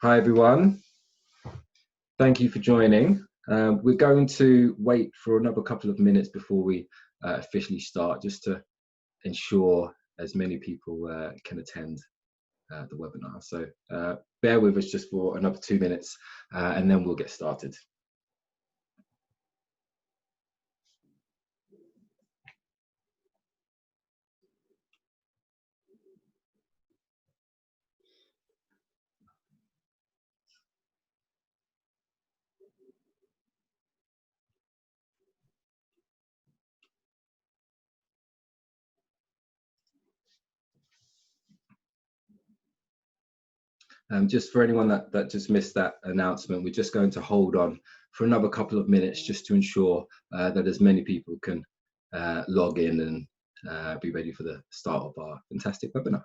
Hi everyone, thank you for joining. We're going to wait for another couple of minutes before we officially start, just to ensure as many people can attend the webinar. So bear with us just for another 2 minutes and then we'll get started. Just for anyone that just missed that announcement, we're just going to hold on for another couple of minutes just to ensure that as many people can log in and be ready for the start of our fantastic webinar.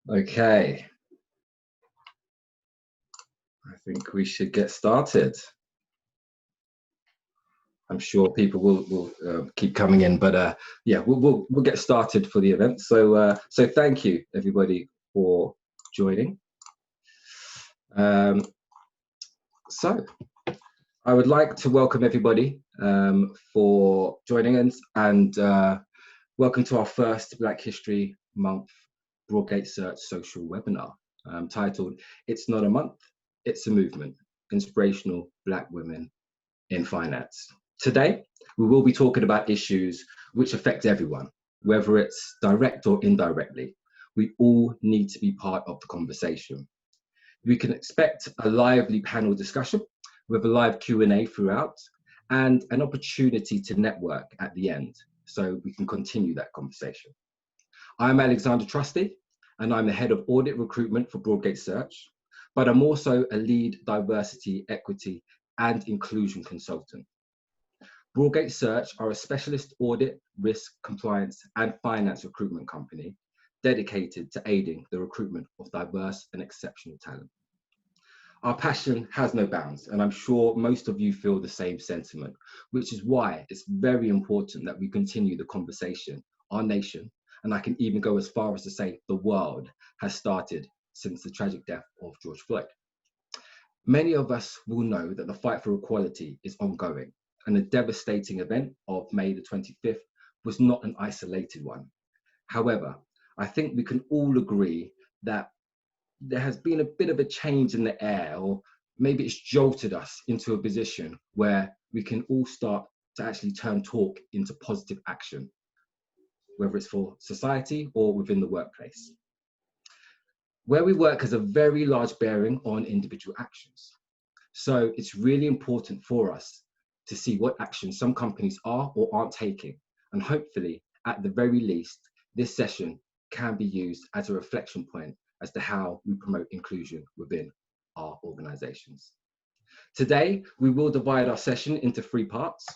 Okay, I think we should get started. I'm sure people will keep coming in, but yeah, we'll get started for the event. So so thank you everybody for joining. So I would like to welcome everybody for joining us, and welcome to our first Black History Month Broadgate Search social webinar titled "It's Not a Month, It's a Movement: Inspirational Black Women in Finance." Today, we will be talking about issues which affect everyone, whether it's direct or indirectly. We all need to be part of the conversation. We can expect a lively panel discussion with a live Q&A throughout and an opportunity to network at the end so we can continue that conversation. I'm Alexander Trusty and I'm the head of audit recruitment for Broadgate Search, but I'm also a lead diversity, equity and inclusion consultant. Broadgate Search are a specialist audit, risk, compliance, and finance recruitment company dedicated to aiding the recruitment of diverse and exceptional talent. Our passion has no bounds, and I'm sure most of you feel the same sentiment, which is why it's very important that we continue the conversation. Our nation, and I can even go as far as to say the world, has started since the tragic death of George Floyd. Many of us will know that the fight for equality is ongoing, and the devastating event of May the 25th was not an isolated one. However, I think we can all agree that there has been a bit of a change in the air, or maybe it's jolted us into a position where we can all start to actually turn talk into positive action, whether it's for society or within the workplace. Where we work has a very large bearing on individual actions. So it's really important for us to see what actions some companies are or aren't taking. And hopefully, at the very least, this session can be used as a reflection point as to how we promote inclusion within our organizations. Today, we will divide our session into 3 parts.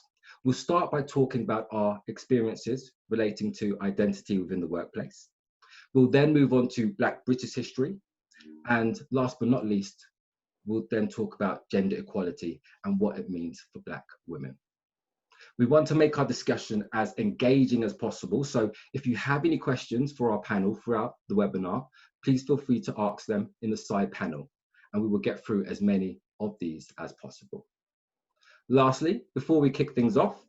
We'll start by talking about our experiences relating to identity within the workplace. We'll then move on to Black British history. And last but not least, we'll then talk about gender equality and what it means for Black women. We want to make our discussion as engaging as possible. So if you have any questions for our panel throughout the webinar, please feel free to ask them in the side panel, and we will get through as many of these as possible. Lastly, before we kick things off,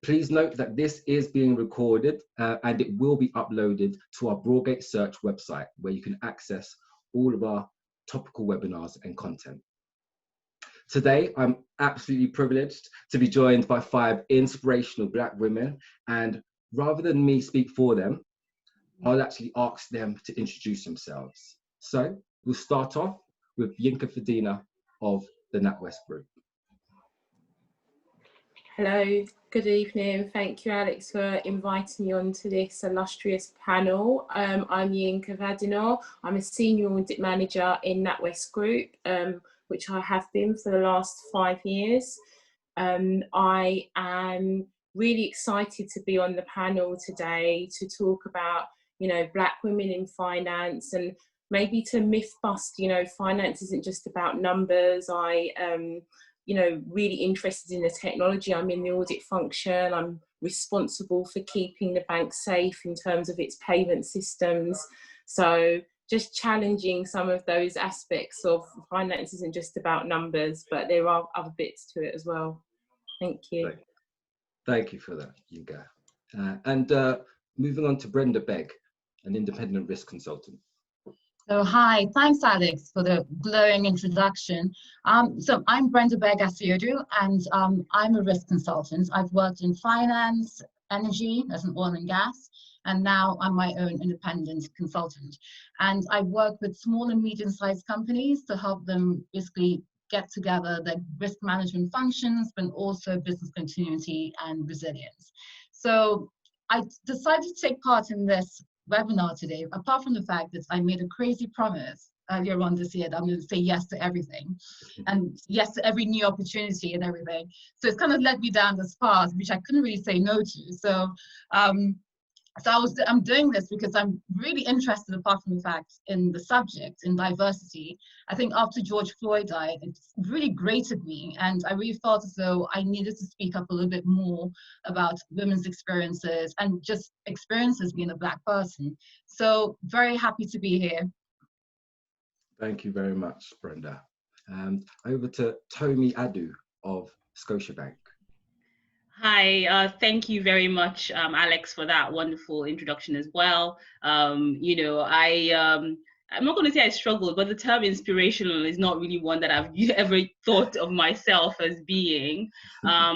please note that this is being recorded and it will be uploaded to our Broadgate Search website, where you can access all of our topical webinars and content. Today, I'm absolutely privileged to be joined by 5 inspirational Black women, and rather than me speak for them, I'll actually ask them to introduce themselves. So we'll start off with Yinka Fadina of the NatWest Group. Hello, good evening. Thank you, Alex, for inviting me onto this illustrious panel. I'm Yinka Vadino. I'm a senior audit manager in NatWest Group, which I have been for the last 5 years. I am really excited to be on the panel today to talk about, Black women in finance, and maybe to myth bust, finance isn't just about numbers. Really interested in the technology. I'm in the audit function. I'm responsible for keeping the bank safe in terms of its payment systems. So just challenging some of those aspects of finance isn't just about numbers, but there are other bits to it as well. Thank you. Thank you for that, Yuga. And moving on to Brenda Begg, an independent risk consultant. So hi, thanks Alex for the glowing introduction. So I'm Brenda Begg Asiodu, and I'm a risk consultant. I've worked in finance, energy, as an oil and gas, and now I'm my own independent consultant. And I work with small and medium-sized companies to help them basically get together their risk management functions, but also business continuity and resilience. So I decided to take part in this webinar today, apart from the fact that I made a crazy promise earlier on this year that I'm going to say yes to everything and yes to every new opportunity and everything. So it's kind of led me down this path, which I couldn't really say no to. So I'm doing this because I'm really interested, apart from the fact, in the subject, in diversity. I think after George Floyd died, it's really grated me, and I really felt as though I needed to speak up a little bit more about women's experiences and just experiences being a Black person. So very happy to be here. Thank you very much, Brenda. Over to Tomi Adu of Scotiabank. Hi, thank you very much, Alex, for that wonderful introduction as well. I'm not going to say I struggled, but the term inspirational is not really one that I've ever thought of myself as being. I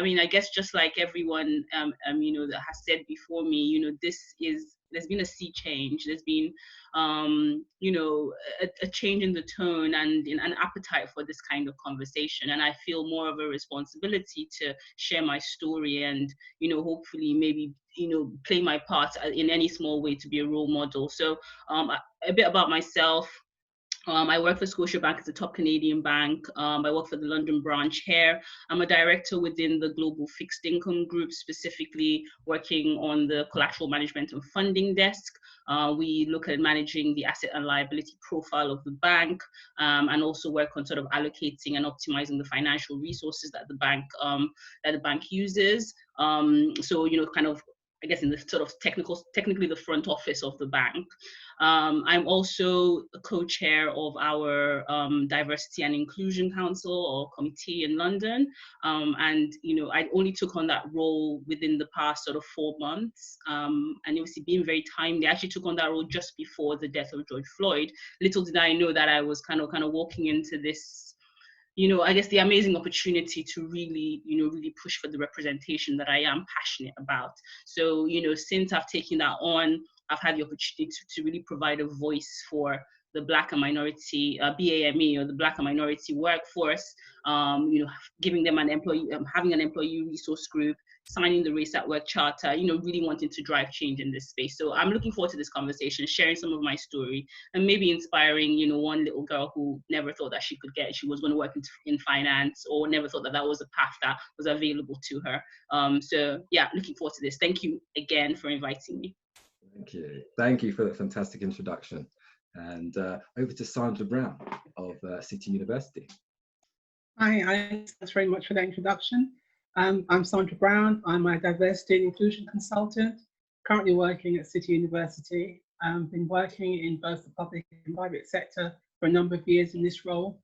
mean, I guess just like everyone, that has said before me, there's been a sea change. There's been, a change in the tone and in an appetite for this kind of conversation. And I feel more of a responsibility to share my story and, hopefully maybe, play my part in any small way to be a role model. So a bit about myself. I work for Scotiabank, it's a top Canadian bank. I work for the London branch here. I'm a director within the Global Fixed Income Group, specifically working on the collateral management and funding desk. We look at managing the asset and liability profile of the bank, and also work on sort of allocating and optimizing the financial resources that the bank uses. Kind of, I guess, in the sort of technically the front office of the bank. I'm also a co-chair of our Diversity and Inclusion Council or committee in London. I only took on that role within the past sort of 4 months. And obviously being very timely, I actually took on that role just before the death of George Floyd. Little did I know that I was kind of walking into this, I guess the amazing opportunity to really, really push for the representation that I am passionate about. So, since I've taken that on, I've had the opportunity to really provide a voice for the Black and minority, BAME, or the Black and minority workforce, giving them an employee, having an employee resource group, signing the Race at Work Charter, really wanting to drive change in this space. So I'm looking forward to this conversation, sharing some of my story, and maybe inspiring, one little girl who never thought that she was going to work in finance, or never thought that that was a path that was available to her. So yeah, looking forward to this. Thank you again for inviting me. Thank you for that fantastic introduction. And over to Sandra Brown of City University. Hi, thanks very much for that introduction. I'm Sandra Brown. I'm a diversity and inclusion consultant, currently working at City University. I've been working in both the public and private sector for a number of years in this role.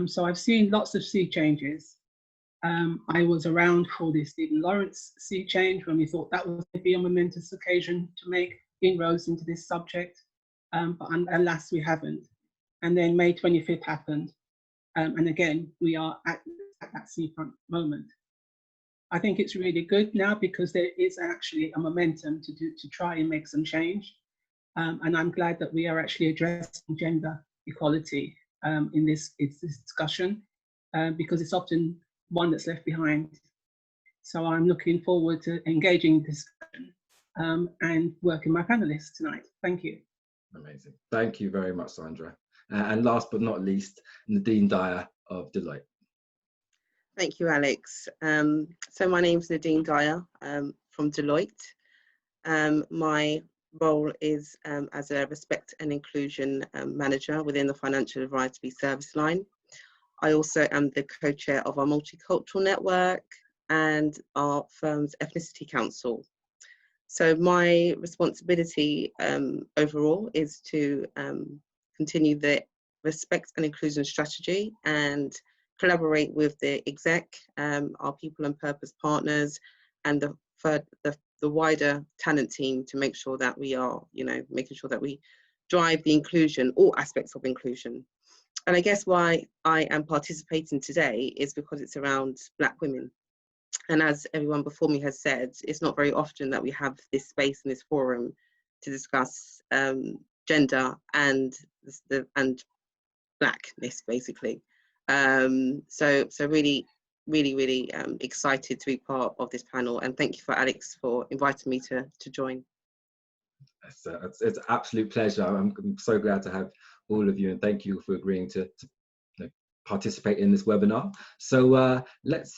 So I've seen lots of sea changes. I was around for the Stephen Lawrence sea change when we thought that was going to be a momentous occasion to make inroads into this subject, but alas, we haven't. And then May 25th happened, and again, we are at that seafront moment. I think it's really good now because there is actually a momentum to try and make some change, and I'm glad that we are actually addressing gender equality in this discussion, because it's often one that's left behind. So I'm looking forward to engaging discussion and working my panelists tonight. Thank you. Amazing. Thank you very much, Sandra. And last but not least, Nadine Dyer of Deloitte. Thank you, Alex. So my name's Nadine Dyer from Deloitte. My role is as a respect and inclusion manager within the financial advisory service line. I also am the co-chair of our multicultural network and our firm's ethnicity council. So my responsibility overall is to continue the respect and inclusion strategy and collaborate with the exec, our people and purpose partners, and the wider talent team to make sure that we are, making sure that we drive the inclusion, all aspects of inclusion. And I guess why I am participating today is because it's around Black women. And as everyone before me has said, it's not very often that we have this space and this forum to discuss gender and Blackness, basically. So really excited to be part of this panel, and thank you for Alex for inviting me to join. It's an absolute pleasure. I'm so glad to have all of you, and thank you for agreeing to participate in this webinar. So let's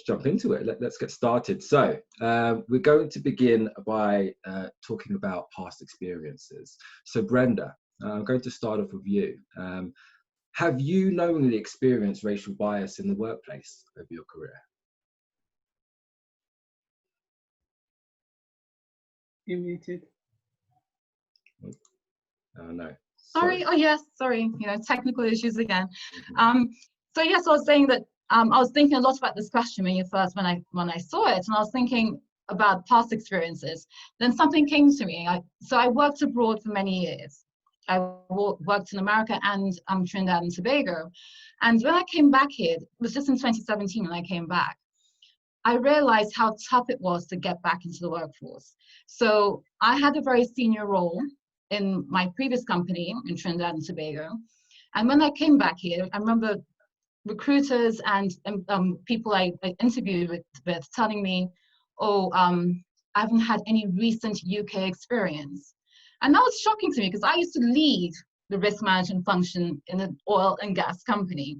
jump into it. Let's get started. So we're going to begin by talking about past experiences. So Brenda, I'm going to start off with you. Have you knowingly experienced racial bias in the workplace over your career? You're muted. Oh no. Sorry. Oh yes, sorry. Technical issues again. So yes, I was saying that I was thinking a lot about this question when I saw it, and I was thinking about past experiences. Then something came to me. So I worked abroad for many years. I worked in America and Trinidad and Tobago. And when I came back here, it was just in 2017 when I came back, I realized how tough it was to get back into the workforce. So I had a very senior role in my previous company in Trinidad and Tobago. And when I came back here, I remember recruiters and people I interviewed with telling me, oh, I haven't had any recent UK experience. And that was shocking to me because I used to lead the risk management function in an oil and gas company.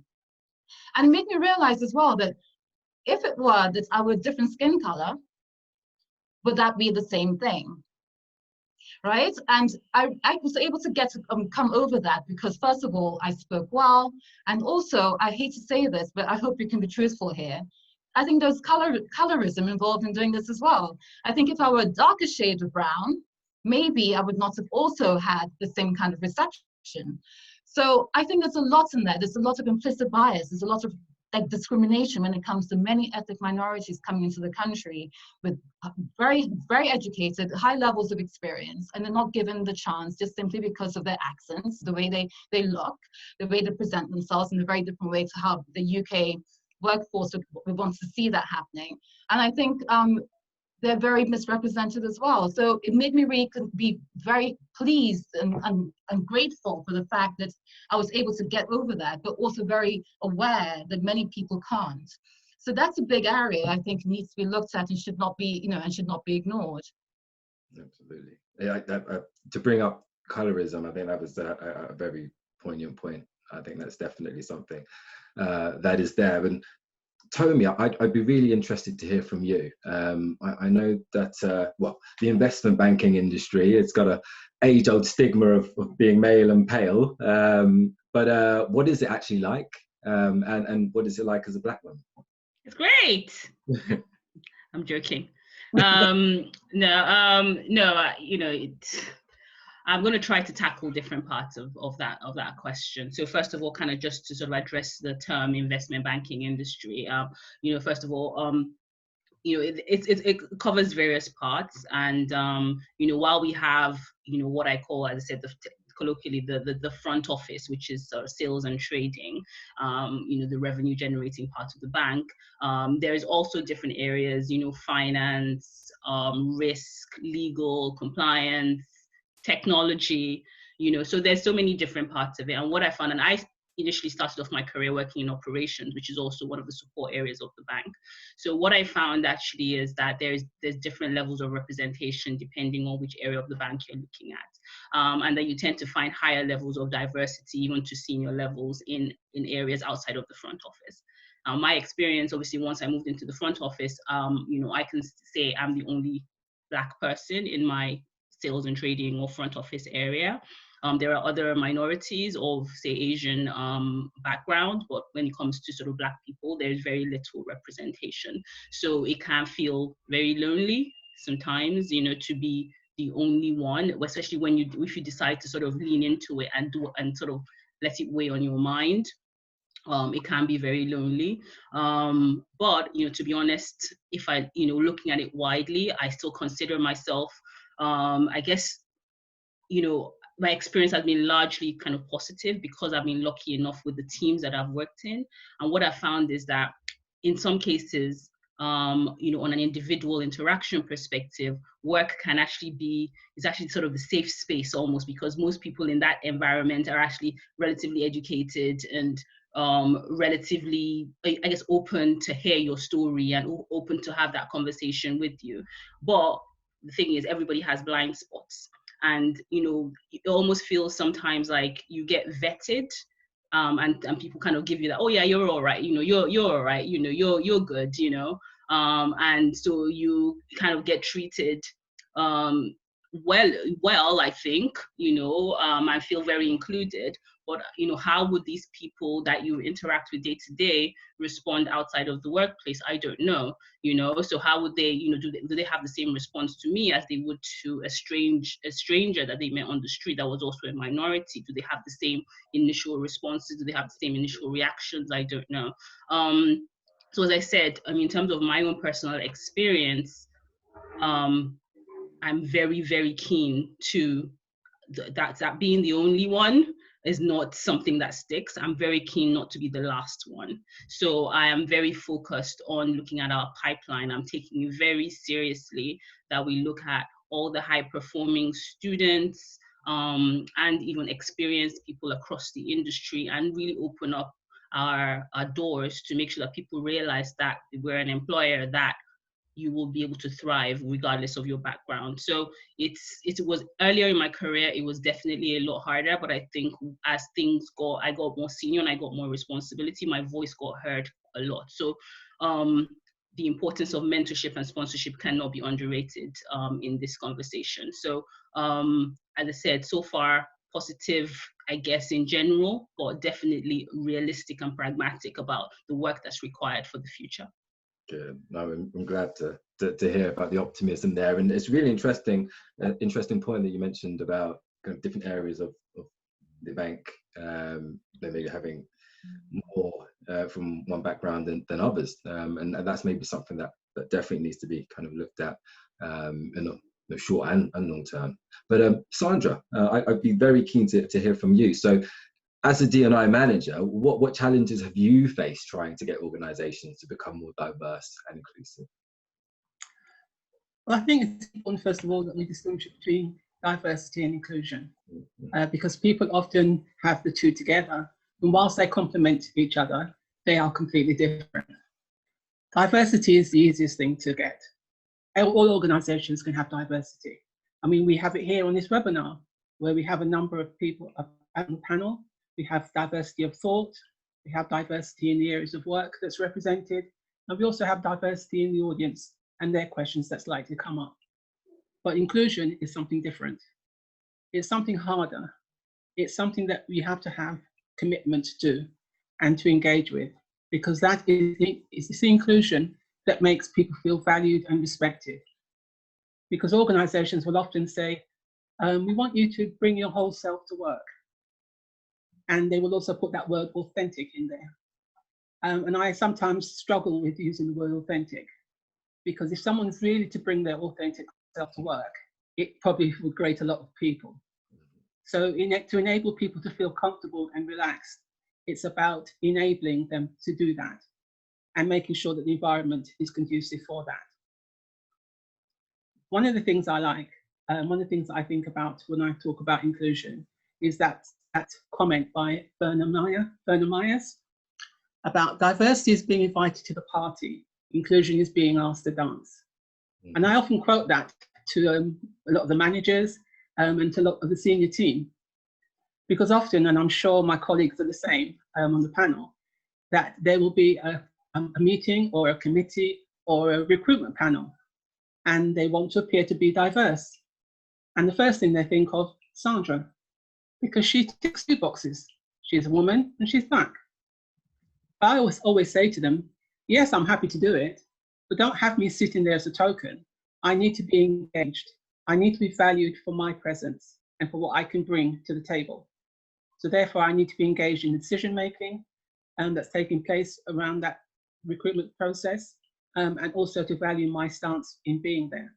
And it made me realize as well that if it were that I were a different skin color, would that be the same thing? Right? And I was able to come over that because first of all, I spoke well. And also, I hate to say this, but I hope you can be truthful here. I think there's colorism involved in doing this as well. I think if I were a darker shade of brown, maybe I would not have also had the same kind of reception. So I think there's a lot in there. There's a lot of implicit bias. There's a lot of discrimination when it comes to many ethnic minorities coming into the country with very, very educated, high levels of experience, and they're not given the chance just simply because of their accents, the way they look, the way they present themselves in a very different way to how the UK workforce would want to see that happening. And I think they're very misrepresented as well. So it made me really be very pleased and grateful for the fact that I was able to get over that, but also very aware that many people can't. So that's a big area I think needs to be looked at and should not be, and should not be ignored. Absolutely. Yeah, to bring up colorism, I think that was a very poignant point. I think that's definitely something that is there. And Tomi, I'd be really interested to hear from you. I know that, well, the investment banking industry, it's got a age-old stigma of being male and pale, but what is it actually like? And what is it like as a Black woman? It's great. I'm joking. I'm going to try to tackle different parts of that question. So first of all, kind of just to sort of address the term investment banking industry. First of all, it covers various parts, and while we have what I call, as I said, colloquially the front office, which is sales and trading, the revenue generating part of the bank. There is also different areas, finance, risk, legal, compliance, technology, so there's so many different parts of it. And what I found, and I initially started off my career working in operations, which is also one of the support areas of the bank. So what I found actually is that there's different levels of representation depending on which area of the bank you're looking at. And that you tend to find higher levels of diversity, even to senior levels in areas outside of the front office. My experience, obviously, once I moved into the front office, I can say I'm the only Black person in my sales and trading or front office area. There are other minorities of, say, Asian background, but when it comes to sort of Black people, there's very little representation. So it can feel very lonely sometimes, to be the only one, especially if you decide to sort of lean into it and sort of let it weigh on your mind. It can be very lonely. But, to be honest, if I, looking at it widely, I still consider myself, I guess, my experience has been largely kind of positive because I've been lucky enough with the teams that I've worked in. And what I found is that in some cases, on an individual interaction perspective, work can actually is actually sort of a safe space almost, because most people in that environment are actually relatively educated and relatively, I guess, open to hear your story and open to have that conversation with you. But the thing is, everybody has blind spots. And, it almost feels sometimes like you get vetted, and people kind of give you that, oh yeah, you're all right, you're all right, you're good, and so you kind of get treated well, I think, I feel very included. But, how would these people that you interact with day to day respond outside of the workplace? I don't know, so how would they, do they have the same response to me as they would to a stranger that they met on the street that was also a minority? Do they have the same initial responses? Do they have the same initial reactions? I don't know. So as I said, in terms of my own personal experience, I'm very, very keen to that being the only one is not something that sticks. I'm very keen not to be the last one. So I am very focused on looking at our pipeline. I'm taking it very seriously that we look at all the high performing students and even experienced people across the industry and really open up our doors to make sure that people realize that we're an employer that you will be able to thrive regardless of your background. So it was earlier in my career, it was definitely a lot harder, but I think as I got more senior and I got more responsibility, my voice got heard a lot. So the importance of mentorship and sponsorship cannot be underrated in this conversation. So as I said, so far, positive, I guess, in general, but definitely realistic and pragmatic about the work that's required for the future. Good. No, I'm glad to hear about the optimism there, and it's really interesting point that you mentioned about kind of different areas of the bank, maybe having more from one background than others, and that's maybe something that definitely needs to be kind of looked at in the short and long term. But Sandra, I'd be very keen to hear from you. So, as a D&I manager, what challenges have you faced trying to get organisations to become more diverse and inclusive? Well, I think it's important, first of all, that we distinguish between diversity and inclusion, because people often have the two together, and whilst they complement each other, they are completely different. Diversity is the easiest thing to get. All organisations can have diversity. We have it here on this webinar, where we have a number of people on the panel. We have diversity of thought, we have diversity in the areas of work that's represented, and we also have diversity in the audience and their questions that's likely to come up. But inclusion is something different. It's something harder. It's something that we have to have commitment to and to engage with, because that is the inclusion that makes people feel valued and respected. Because organisations will often say, we want you to bring your whole self to work. And they will also put that word authentic in there. And I sometimes struggle with using the word authentic, because if someone's really to bring their authentic self to work, it probably would grate a lot of people. So to enable people to feel comfortable and relaxed, it's about enabling them to do that and making sure that the environment is conducive for that. One of the things I like, one of the things that I think about when I talk about inclusion is that that comment by Verna Myers about diversity is being invited to the party, inclusion is being asked to dance. And I often quote that to a lot of the managers and to a lot of the senior team, because often, and I'm sure my colleagues are the same on the panel, that there will be a meeting or a committee or a recruitment panel, and they want to appear to be diverse. And the first thing they think of, Sandra, because she ticks 2 boxes. She's a woman and she's black. I always say to them, yes, I'm happy to do it, but don't have me sitting there as a token. I need to be engaged. I need to be valued for my presence and for what I can bring to the table. So therefore, I need to be engaged in the decision-making that's taking place around that recruitment process, and also to value my stance in being there.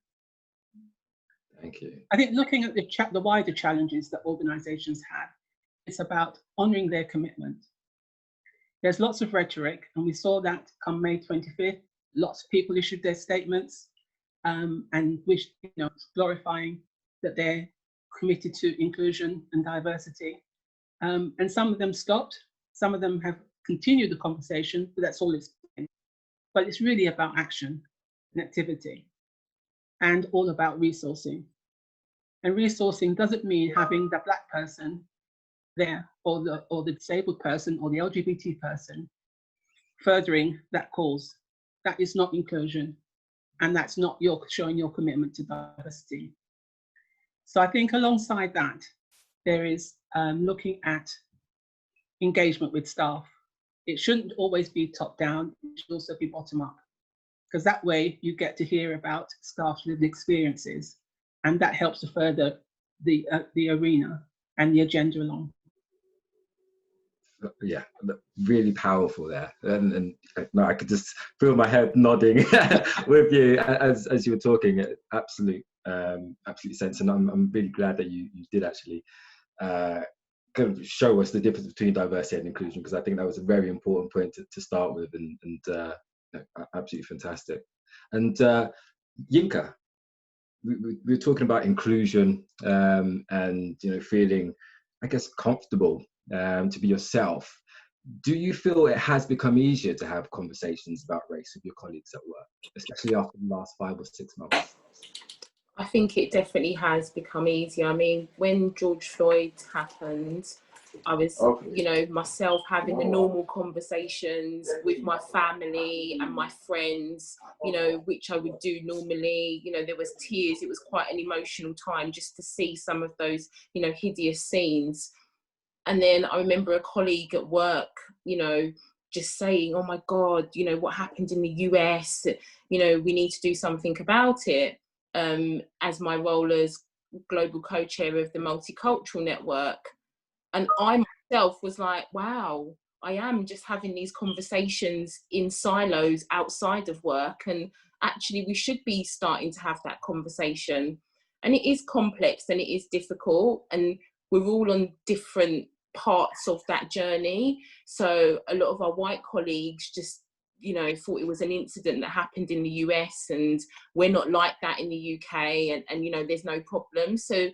Thank you. I think looking at the wider challenges that organizations have, it's about honoring their commitment. There's lots of rhetoric, and we saw that come May 25th. Lots of people issued their statements and glorifying that they're committed to inclusion and diversity. And some of them stopped. Some of them have continued the conversation, but that's all it's been. But it's really about action and activity, and all about resourcing. And resourcing doesn't mean having the black person there, or the disabled person, or the LGBT person furthering that cause. That is not inclusion, and that's not showing your commitment to diversity. So I think alongside that, there is looking at engagement with staff. It shouldn't always be top down, it should also be bottom up, because that way you get to hear about staff's lived experiences, and that helps to further the arena and the agenda along. Yeah, really powerful there, and I could just feel my head nodding with you as you were talking. Absolute sense, and I'm really glad that you did actually kind of show us the difference between diversity and inclusion, because I think that was a very important point to start with, and absolutely fantastic. And Yinka, we were talking about inclusion and feeling, I guess, comfortable to be yourself. Do you feel it has become easier to have conversations about race with your colleagues at work, especially after the last 5 or 6 months? I think it definitely has become easier. I mean, when George Floyd happened, I was, myself having the normal conversations with my family and my friends, which I would do normally. There was tears. It was quite an emotional time just to see some of those, hideous scenes. And then I remember a colleague at work, just saying, oh my God, what happened in the US, we need to do something about it. As my role as global co-chair of the Multicultural Network. And I myself was like, wow, I am just having these conversations in silos outside of work. And actually we should be starting to have that conversation. And it is complex and it is difficult. And we're all on different parts of that journey. So a lot of our white colleagues just thought it was an incident that happened in the US, and we're not like that in the UK, and there's no problem. So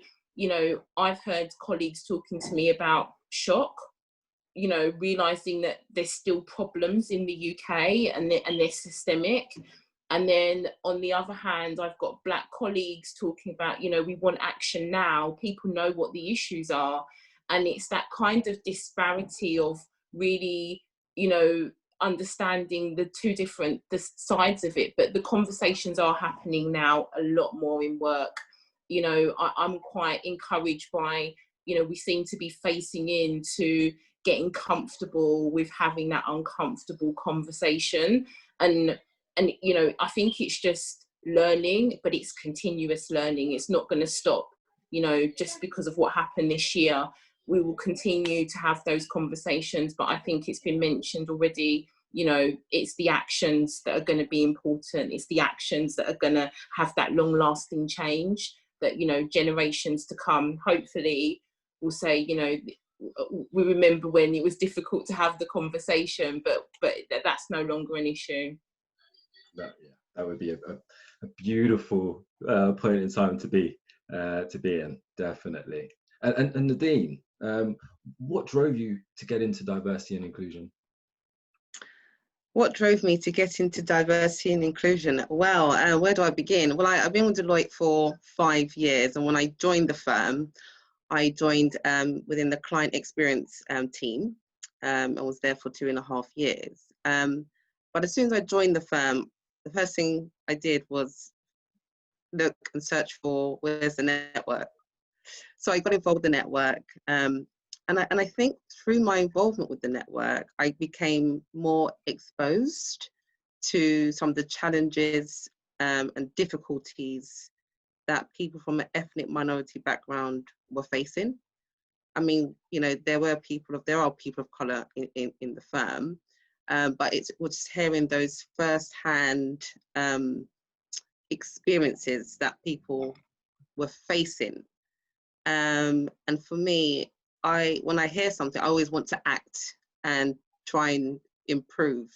I've heard colleagues talking to me about shock, realizing that there's still problems in the UK and they're systemic. And then on the other hand, I've got black colleagues talking about, we want action now. People know what the issues are, and it's that kind of disparity of really, understanding the the sides of it. But the conversations are happening now a lot more in work. I'm quite encouraged by, we seem to be facing into getting comfortable with having that uncomfortable conversation. And I think it's just learning, but it's continuous learning. It's not going to stop, just because of what happened this year. We will continue to have those conversations, but I think it's been mentioned already, it's the actions that are going to be important. It's the actions that are going to have that long lasting change that, generations to come, hopefully will say, we remember when it was difficult to have the conversation, but that's no longer an issue. That would be a beautiful point in time to be in, definitely. And Nadine, what drove you to get into diversity and inclusion? What drove me to get into diversity and inclusion? Well, where do I begin? Well, I've been with Deloitte for 5 years, and when I joined the firm, I joined within the client experience team. I was there for 2.5 years. But as soon as I joined the firm, the first thing I did was look and search for where's the network. So I got involved with the network. And I think through my involvement with the network, I became more exposed to some of the challenges and difficulties that people from an ethnic minority background were facing. I mean, you know, there are people of color in the firm, but it was just hearing those firsthand experiences that people were facing. And for me, when I hear something, I always want to act and try and improve.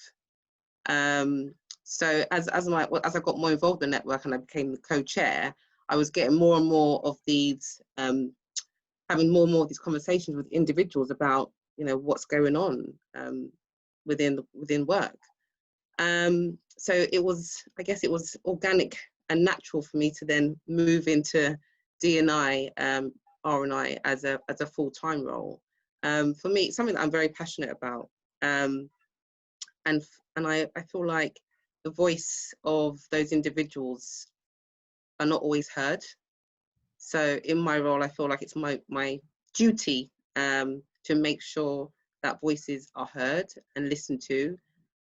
So as I got more involved in the network and I became the co-chair, I was getting more and more of these, having more and more of these conversations with individuals about, you know, what's going on within work. So it was, I guess it was organic and natural for me to then move into D&I, R&I as a full-time role. For me, it's something that I'm very passionate about. And I feel like the voice of those individuals are not always heard. So in my role, I feel like it's my duty to make sure that voices are heard and listened to,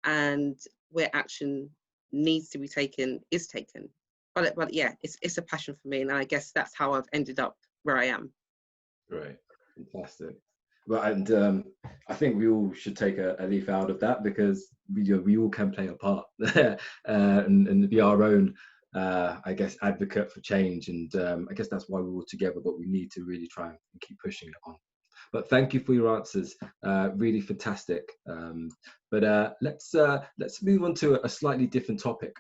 and where action needs to be taken is taken. But yeah, it's a passion for me, and I guess that's how I've ended up where I am. Right, fantastic. Well, and I think we all should take a leaf out of that, because we all can play a part and be our own, I guess, advocate for change. And I guess that's why we're all together, but we need to really try and keep pushing it on. But thank you for your answers, really fantastic. But let's move on to a slightly different topic.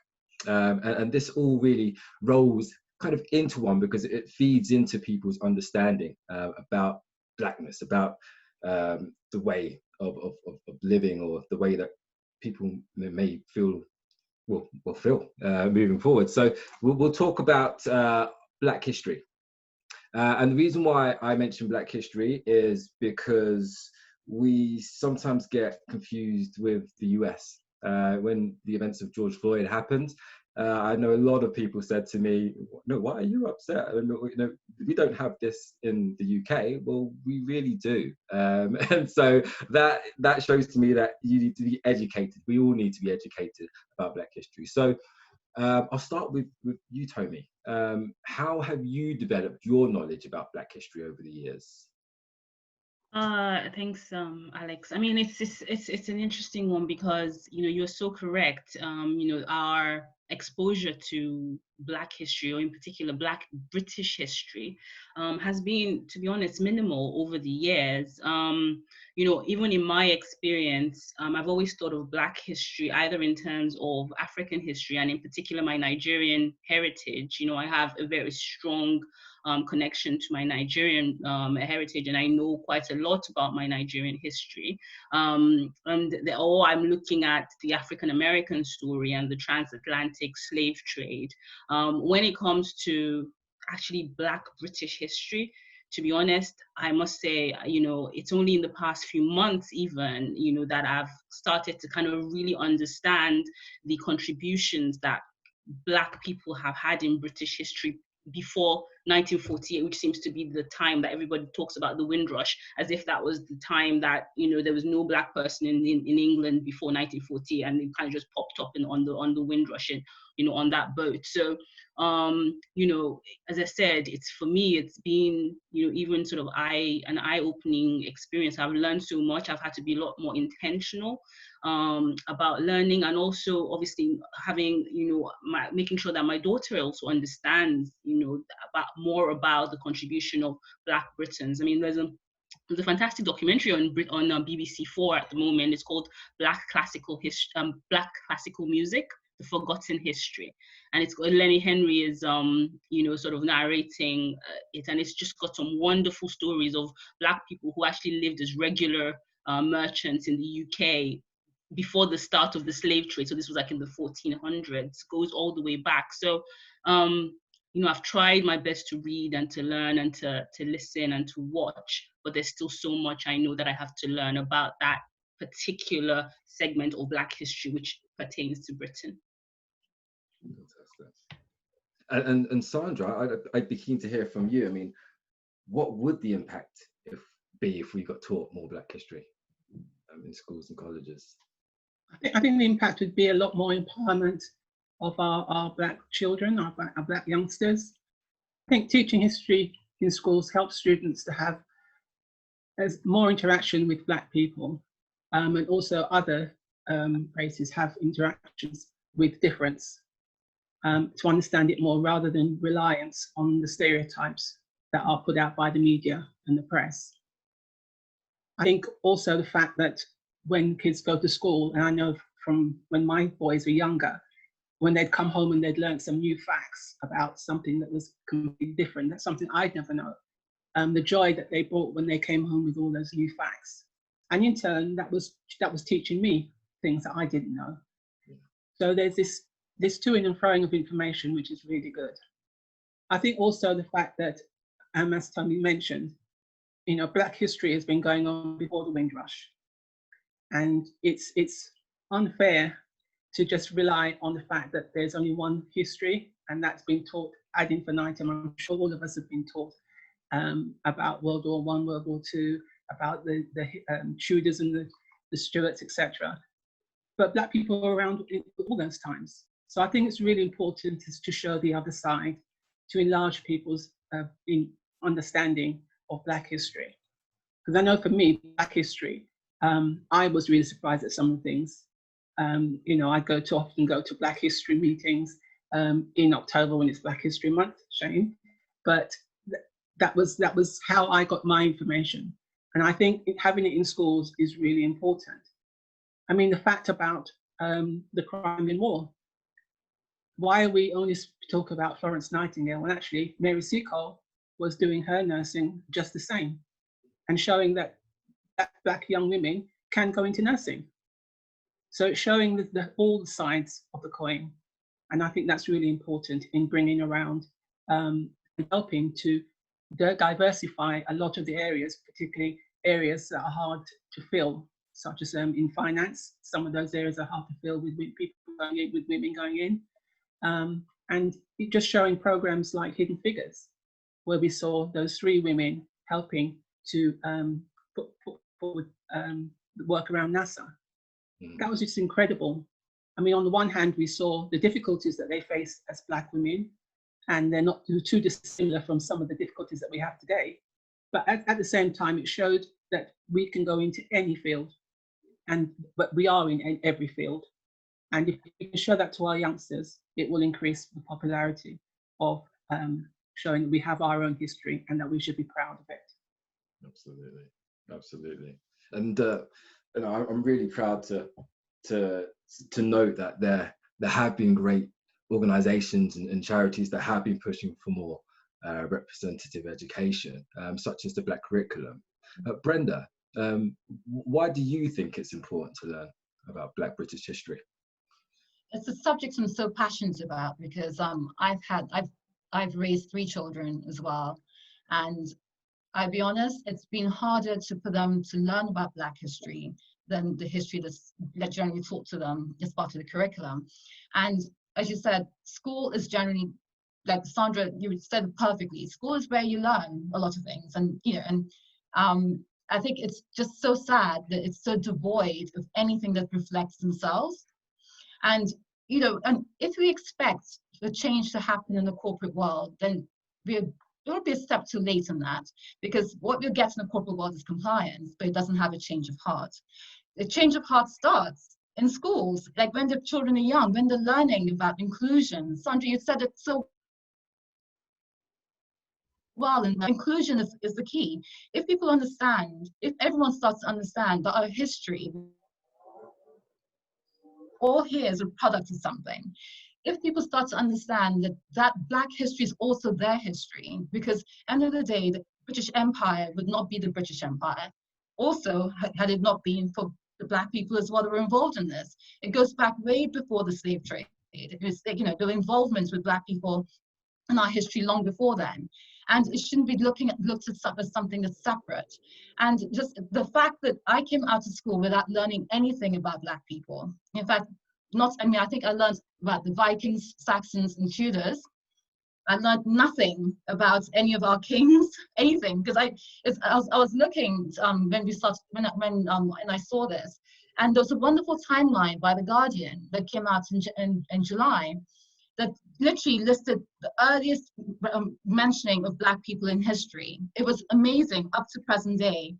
And this all really rolls kind of into one, because it feeds into people's understanding about Blackness, about the way of living, or the way that people may feel, will feel moving forward. So we'll talk about Black history. And the reason why I mention Black history is because we sometimes get confused with the US. When the events of George Floyd happened, I know a lot of people said to me, "No, why are you upset? We don't have this in the UK." Well, we really do, and so that shows to me that you need to be educated. We all need to be educated about Black history. So I'll start with you, Tommy. How have you developed your knowledge about Black history over the years? Thanks, Alex. I mean, it's an interesting one, because you're so correct. Our exposure to Black history, or in particular Black British history, has been, to be honest, minimal over the years. Even in my experience, I've always thought of Black history either in terms of African history, and in particular my Nigerian heritage. I have a very strong connection to my Nigerian heritage, and I know quite a lot about my Nigerian history. I'm looking at the African American story and the transatlantic slave trade. When it comes to actually Black British history, to be honest, I must say, it's only in the past few months even, that I've started to kind of really understand the contributions that Black people have had in British history before 1948, which seems to be the time that everybody talks about the Windrush, as if that was the time that there was no Black person in England before 1948, and it kind of just popped up on the Windrush and on that boat. So as I said, for me it's been even sort of an eye-opening experience. I've learned so much. I've had to be a lot more intentional about learning, and also obviously having making sure that my daughter also understands more about the contribution of Black Britons. I mean, there's a fantastic documentary on BBC4 at the moment. It's called Black Classical Music. the forgotten history. And it's got Lenny Henry is sort of narrating it, and it's just got some wonderful stories of Black people who actually lived as regular merchants in the UK before the start of the slave trade. So this was like in the 1400s, goes all the way back. So I've tried my best to read and to learn and to listen and to watch, but there's still so much I know that I have to learn about that particular segment of Black history which pertains to Britain. Fantastic. And Sandra, I'd be keen to hear from you. I mean, what would the impact be if we got taught more Black history in schools and colleges? I think the impact would be a lot more empowerment of our Black children, our Black youngsters. I think teaching history in schools helps students to have more interaction with Black people, and also other races have interactions with difference, to understand it more rather than reliance on the stereotypes that are put out by the media and the press. I think also the fact that when kids go to school, and I know from when my boys were younger, when they'd come home and they'd learned some new facts about something that was completely different, that's something I'd never know. The joy that they brought when they came home with all those new facts. And in turn, that was teaching me things that I didn't know. So there's this to-ing and froing of information, which is really good. I think also the fact that, as Tony mentioned, Black history has been going on before the Windrush. And it's unfair to just rely on the fact that there's only one history, and that's been taught ad infinitum. I'm sure all of us have been taught about World War I, World War II, about the Tudors and the Stuarts, etc. But Black people were around in all those times. So I think it's really important to show the other side, to enlarge people's understanding of Black history. Because I know for me, Black history, I was really surprised at some of the things. I'd often go to Black history meetings in October when it's Black History Month, shame. But that was how I got my information. And I think having it in schools is really important. I mean, the fact about the crime in war. Why are we only talk about Florence Nightingale when actually Mary Seacole was doing her nursing just the same, and showing that Black young women can go into nursing. So it's showing all the sides of the coin. And I think that's really important in bringing around and helping to diversify a lot of the areas, particularly areas that are hard to fill, such as in finance. Some of those areas are hard to fill with people going in, with women going in. And just showing programs like Hidden Figures, where we saw those 3 women helping to put forward the work around NASA. That was just incredible. I mean, on the one hand, we saw the difficulties that they face as Black women, and they're not too dissimilar from some of the difficulties that we have today. But at the same time, it showed that we can go into any field, but we are in every field. And if we can show that to our youngsters, it will increase the popularity of showing that we have our own history and that we should be proud of it. Absolutely, absolutely. And I'm really proud to note that there have been great organisations and charities that have been pushing for more representative education, such as the Black curriculum. Brenda, why do you think it's important to learn about Black British history? It's a subject I'm so passionate about because I've raised 3 children as well, and I'll be honest, it's been harder for them to learn about Black history than the history that's generally taught to them as part of the curriculum. And as you said, school is generally, like Sandra, you said it perfectly, school is where you learn a lot of things. And I think it's just so sad that it's so devoid of anything that reflects themselves. And and if we expect a change to happen in the corporate world, then it will be a step too late in that, because what we'll get in the corporate world is compliance, but it doesn't have a change of heart. The change of heart starts in schools, like when the children are young, when they're learning about inclusion. Sandra, you said it so well, and inclusion is the key. If people understand, if everyone starts to understand that our history all here is a product of something. If people start to understand that Black history is also their history, because end of the day, the British Empire would not be the British Empire. Also, had it not been for the Black people as well that were involved in this. It goes back way before the slave trade. It was, you know, the involvement with Black people in our history long before then. And it shouldn't be looked at as something that's separate. And just the fact that I came out of school without learning anything about Black people. In fact, I think I learned about the Vikings, Saxons, and Tudors. I learned nothing about any of our kings, anything, because I was looking when I saw this, and there was a wonderful timeline by The Guardian that came out in July that literally listed the earliest mentioning of Black people in history. It was amazing up to present day,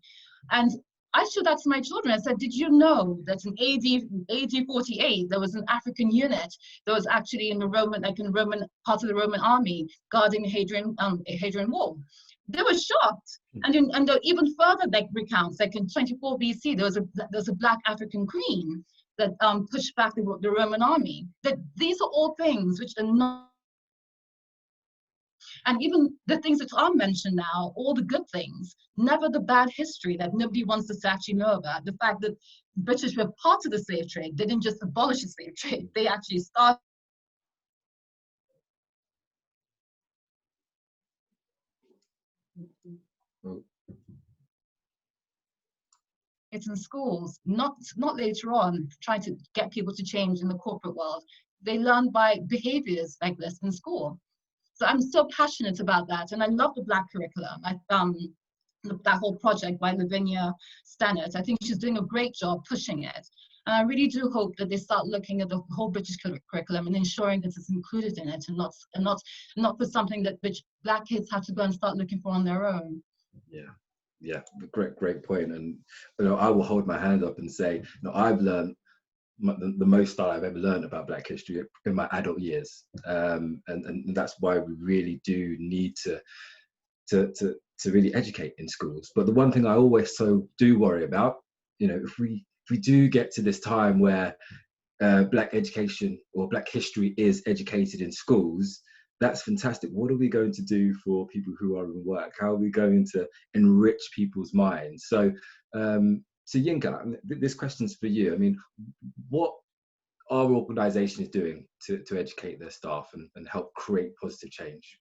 and I showed that to my children. I said, did you know that in AD 48, there was an African unit that was actually in the Roman part of the Roman army guarding the Hadrian Wall? They were shocked. And even further recounts, like in 24 BC, there was a Black African queen that pushed back the Roman army. That these are all things which are not. And even the things that are mentioned now, all the good things, never the bad history that nobody wants us to actually know about. The fact that British were part of the slave trade, they didn't just abolish the slave trade, they actually started. It's in schools, not later on, trying to get people to change in the corporate world. They learn by behaviors like this in school. So I'm so passionate about that, and I love the Black curriculum. That whole project by Lavinia Stannard, I think she's doing a great job pushing it. And I really do hope that they start looking at the whole British curriculum and ensuring that it's included in it, and not for something that Black kids have to go and start looking for on their own. Yeah, great point. And you know, I will hold my hand up and say, you know, I've learned the most that I've ever learned about Black history in my adult years, and that's why we really do need to really educate in schools. But the one thing I always do worry about, you know, if we do get to this time where Black education or Black history is educated in schools, that's fantastic. What are we going to do for people who are in work? How are we going to enrich people's minds? So Yinka, this question's for you. I mean, what are organisations doing to educate their staff and help create positive change?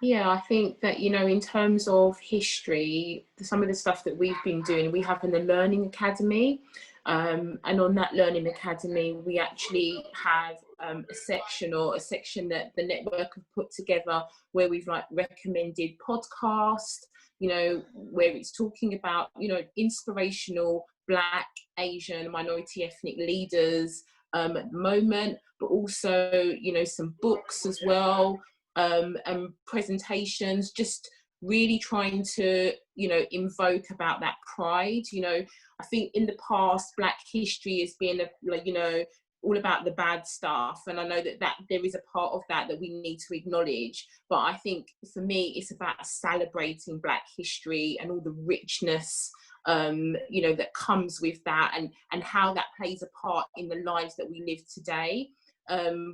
Yeah, I think that, you know, in terms of history, some of the stuff that we've been doing, we have in the Learning Academy. And on that Learning Academy, we actually have a section that the network have put together where we've like recommended podcasts, you know, where it's talking about, you know, inspirational Black, Asian, minority ethnic leaders at the moment, but also, you know, some books as well, and presentations, just really trying to, you know, invoke about that pride. You know, I think in the past, Black history has been, like, you know, all about the bad stuff, and I know that there is a part of that we need to acknowledge, but I think for me it's about celebrating Black history and all the richness, you know, that comes with that, and how that plays a part in the lives that we live today.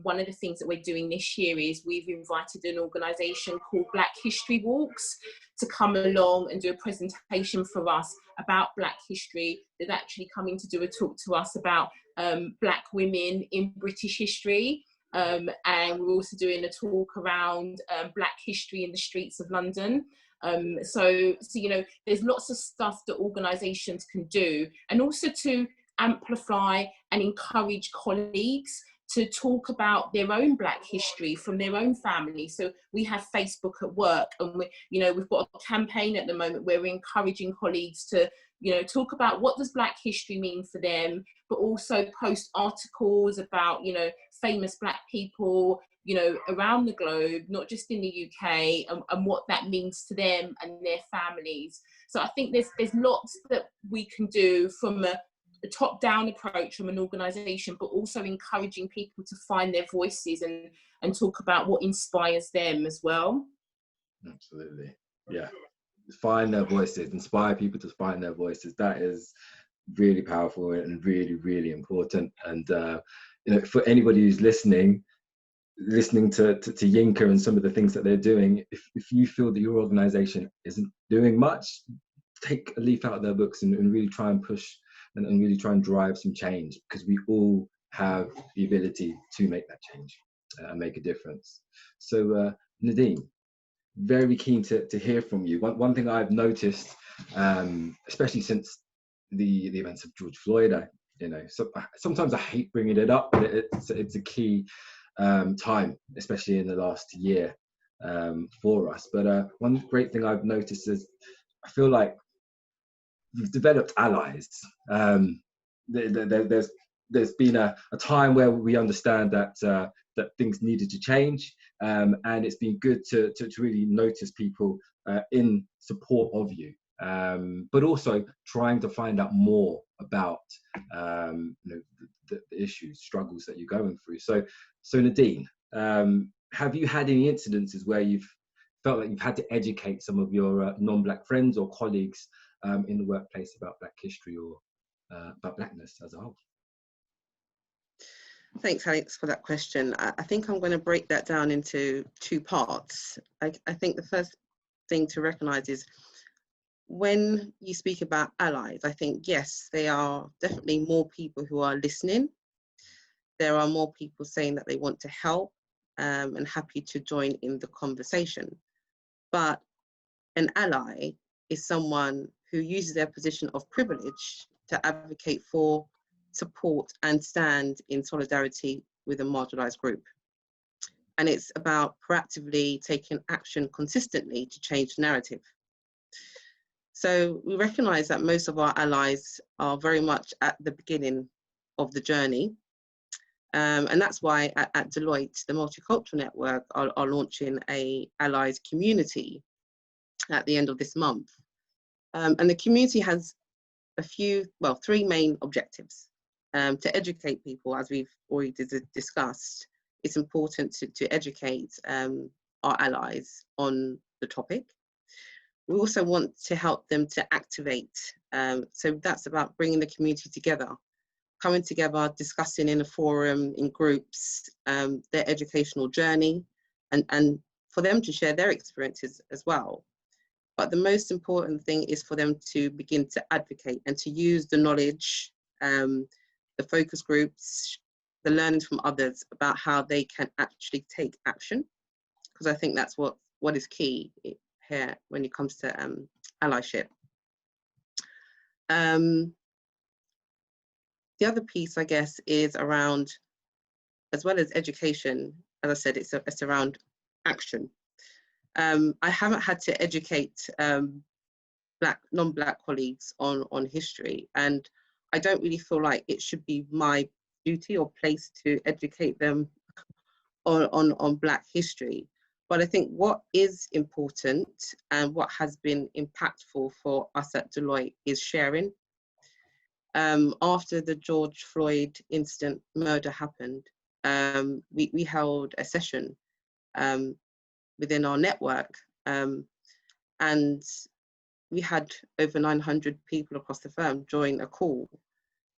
One of the things that we're doing this year is we've invited an organisation called Black History Walks to come along and do a presentation for us about Black history. They're actually coming to do a talk to us about Black women in British history, and we're also doing a talk around Black history in the streets of London. So you know, there's lots of stuff that organisations can do, and also to amplify and encourage colleagues to talk about their own Black history from their own family. So we have Facebook at work, and we've got a campaign at the moment where we're encouraging colleagues to, you know, talk about what does Black history mean for them, but also post articles about, you know, famous Black people, you know, around the globe, not just in the UK, and what that means to them and their families. So I think there's lots that we can do from a top-down approach from an organisation, but also encouraging people to find their voices and talk about what inspires them as well. Absolutely, yeah. Find their voices, inspire people to find their voices. That is really powerful and really, really important. And you know, for anybody who's listening to Yinka and some of the things that they're doing, if you feel that your organization isn't doing much, take a leaf out of their books and really try and push and really try and drive some change, because we all have the ability to make that change and make a difference. So Nadine, very keen to hear from you. One thing I've noticed, especially since the events of George Floyd, you know, sometimes I hate bringing it up, but it's a key time, especially in the last year for us. But one great thing I've noticed is I feel like we've developed allies. There's been a time where we understand that things needed to change, and it's been good to really notice people in support of you, but also trying to find out more about you know, the issues, struggles that you're going through. So Nadine, have you had any incidences where you've felt like you've had to educate some of your non-Black friends or colleagues in the workplace about Black history or about Blackness as a whole? Thanks, Alex, for that question. I think I'm going to break that down into two parts. I think the first thing to recognize is when you speak about allies, I think, yes, there are definitely more people who are listening. There are more people saying that they want to help and happy to join in the conversation. But an ally is someone who uses their position of privilege to advocate for, support, and stand in solidarity with a marginalized group. And it's about proactively taking action consistently to change the narrative. So we recognize that most of our allies are very much at the beginning of the journey. And that's why at Deloitte, the Multicultural Network are launching a allies community at the end of this month. And the community has three main objectives. To educate people, as we've already discussed, it's important to educate our allies on the topic. We also want to help them to activate. So that's about bringing the community together, coming together, discussing in a forum, in groups, their educational journey, and for them to share their experiences as well. But the most important thing is for them to begin to advocate and to use the knowledge, the focus groups, the learnings from others about how they can actually take action. Because I think that's what is key here when it comes to allyship. The other piece, I guess, is around, as well as education, as I said, it's around action. I haven't had to educate non-Black colleagues on history, and I don't really feel like it should be my duty or place to educate them on Black history. But I think what is important and what has been impactful for us at Deloitte is sharing. After the George Floyd incident murder happened, we held a session within our network, and we had over 900 people across the firm join a call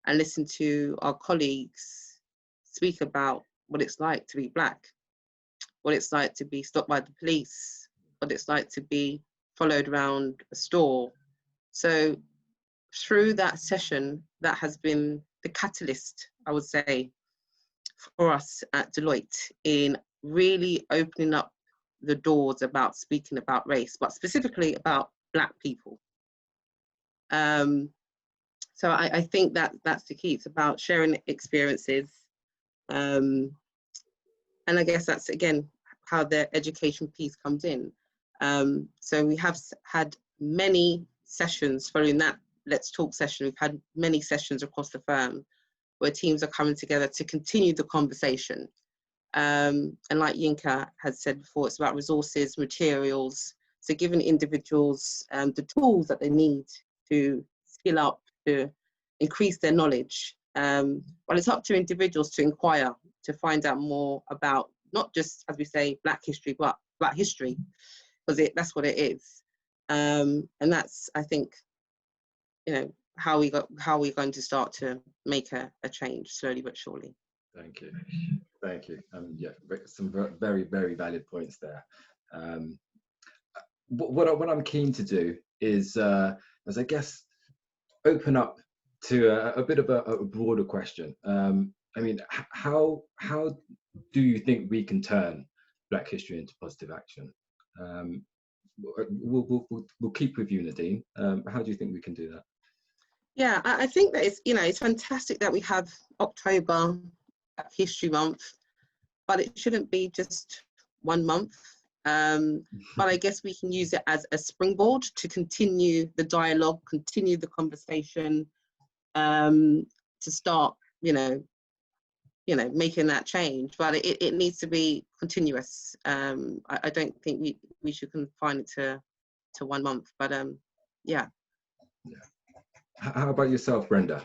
and listen to our colleagues speak about what it's like to be Black, what it's like to be stopped by the police, what it's like to be followed around a store. So through that session, that has been the catalyst, I would say, for us at Deloitte in really opening up the doors about speaking about race, but specifically about Black people. So I think that's the key. It's about sharing experiences. And I guess that's, again, how the education piece comes in. So we have had many sessions following that Let's Talk session. We've had many sessions across the firm where teams are coming together to continue the conversation. And like Yinka has said before, it's about resources, materials, so giving individuals the tools that they need to skill up, to increase their knowledge. But it's up to individuals to inquire, to find out more about not just, as we say, Black history, but Black history, because that's what it is. And that's, I think, you know, how we're going to start to make a change slowly but surely. Thank you. Thank you. Yeah, some very, very valid points there. What I'm keen to do is I guess, open up to a bit of a broader question. I mean, how do you think we can turn Black history into positive action? We'll keep with you, Nadine. How do you think we can do that? Yeah, I think that it's fantastic that we have October Black History Month, but it shouldn't be just 1 month. But I guess we can use it as a springboard to continue the dialogue, continue the conversation, to start, making that change. But it needs to be continuous. I don't think we should confine it to 1 month. But yeah. How about yourself, Brenda?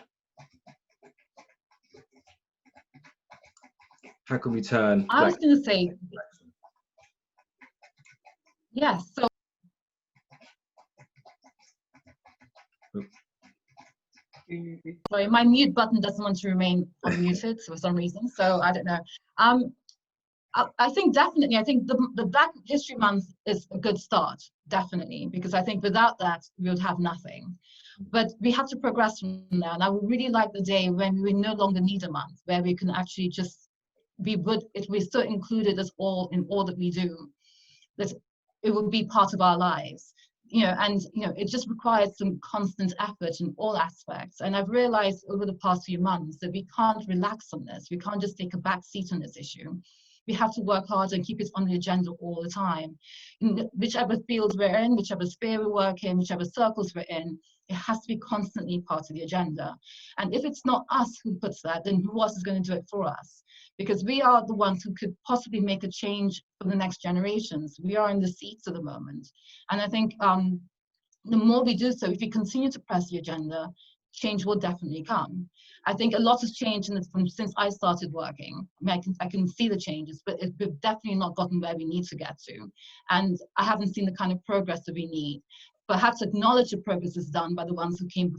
How can we turn? I was going to say, yes. So sorry, my mute button doesn't want to remain unmuted for some reason, so I don't know. I think definitely, I think the Black History Month is a good start, definitely, because I think without that, we would have nothing. But we have to progress from there, and I would really like the day when we no longer need a month, where we can actually just if we're still included as in all that we do, that it would be part of our lives. It just requires some constant effort in all aspects. And I've realized over the past few months that we can't relax on this. We can't just take a back seat on this issue. We have to work hard and keep it on the agenda all the time. In whichever field we're in, whichever sphere we work in, whichever circles we're in, it has to be constantly part of the agenda. And if it's not us who puts that, then who else is going to do it for us? Because we are the ones who could possibly make a change for the next generations. We are in the seats at the moment. And I think the more we do so, if we continue to press the agenda, change will definitely come. I think a lot has changed since I started working. I mean, I can see the changes, but we've definitely not gotten where we need to get to. And I haven't seen the kind of progress that we need. Perhaps acknowledge the progress is done by the ones who came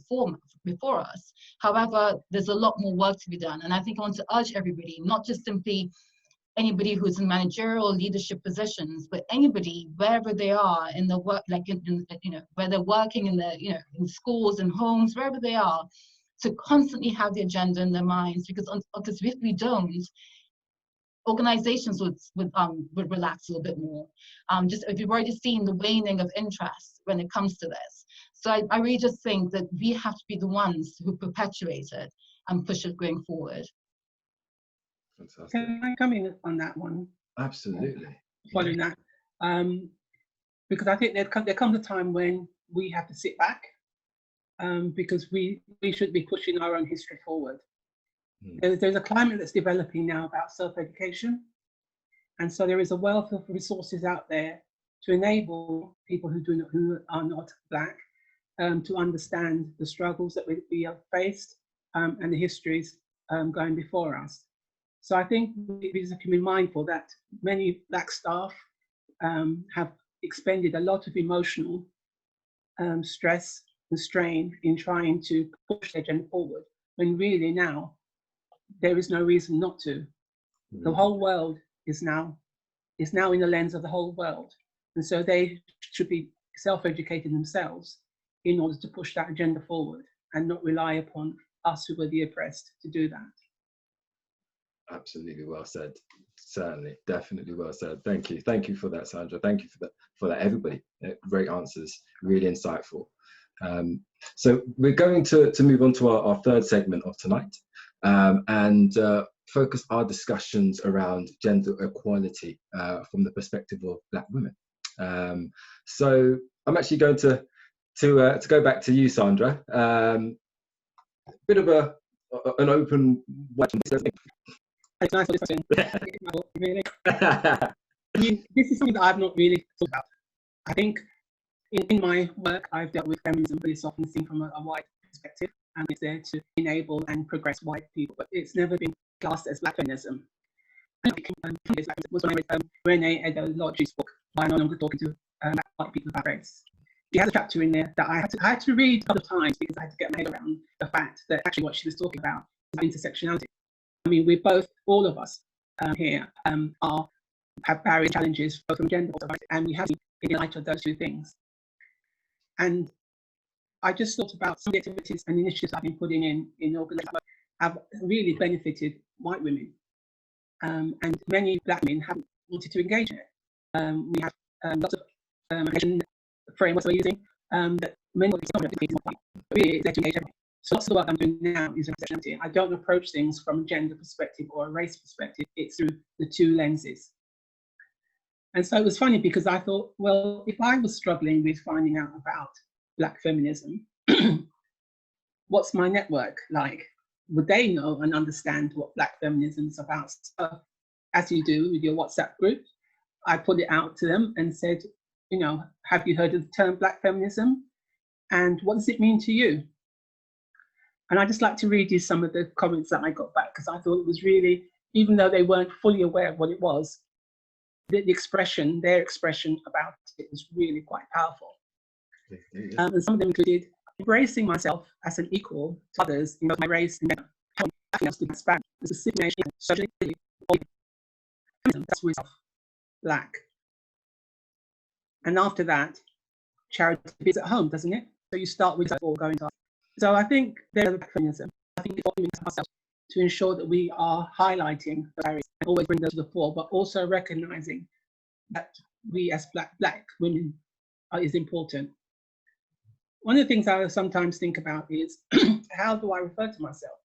before us. However, there's a lot more work to be done. And I think I want to urge everybody, not just simply anybody who's in managerial leadership positions, but anybody, wherever they are in the work, like where they're working in in schools and homes, wherever they are, to constantly have the agenda in their minds, because if we don't, organizations would relax a little bit more. Just if you've already seen the waning of interest when it comes to this. So I really just think that we have to be the ones who perpetuate it and push it going forward. Fantastic. Can I come in on that one? Absolutely. Following that, because I think there comes a time when we have to sit back, because we should be pushing our own history forward. There's a climate that's developing now about self-education, and so there is a wealth of resources out there to enable people who are not Black to understand the struggles that we have faced and the histories going before us. So I think we just can be mindful that many Black staff have expended a lot of emotional stress and strain in trying to push their agenda forward, when really now there is no reason not to. The whole world is now in the lens of the whole world, and so they should be self-educating themselves in order to push that agenda forward and not rely upon us who were the oppressed to do that. Absolutely well said. Certainly, definitely well said. Thank you for that, Sandra. Thank you for that, everybody. Great answers, really insightful. So we're going to move on to our third segment of tonight, and focus our discussions around gender equality from the perspective of Black women. So I'm actually going to go back to you, Sandra. Bit of an open question. It's nice question. Really. This is something that I've not really thought about. I think in my work, I've dealt with feminism, but it's often seen from a white perspective, and it's there to enable and progress white people, but it's never been classed as Black feminism. I think was when I read Renee Edo-Lodge's book, "Why I'm No Longer Talking to White People About Race." she has a chapter in there that I had to read a couple of times because I had to get my head around the fact that actually what she was talking about is intersectionality. I mean, all of us here have various challenges, both from gender and we have in light of those two things. And I just thought about some of the activities and initiatives I've been putting in organizations have really benefited white women. And many Black women haven't wanted to engage in it. We have lots of frameworks we're using that many of these activities really is to engage everyone. So lots of the work I'm doing now is intersectionality. I don't approach things from a gender perspective or a race perspective. It's through the two lenses. And so it was funny because I thought, well, if I was struggling with finding out about Black feminism, what's my network like? Would they know and understand what Black feminism is about? So, as you do with your WhatsApp group, I put it out to them and said, you know, have you heard of the term Black feminism? And what does it mean to you? And I'd just like to read you some of the comments that I got back, because I thought it was really, even though they weren't fully aware of what it was, their expression about it was really quite powerful. And some of them included embracing myself as an equal to others in both my race and gender. There's a situation socially, that's with Black. And after that, charity is at home, doesn't it? So you start with all going on. So I think there's a feminism. I think it's ourselves to ensure that we are highlighting the barriers and always bring those to the fore, but also recognizing that we as Black women is important. One of the things I sometimes think about is how do I refer to myself?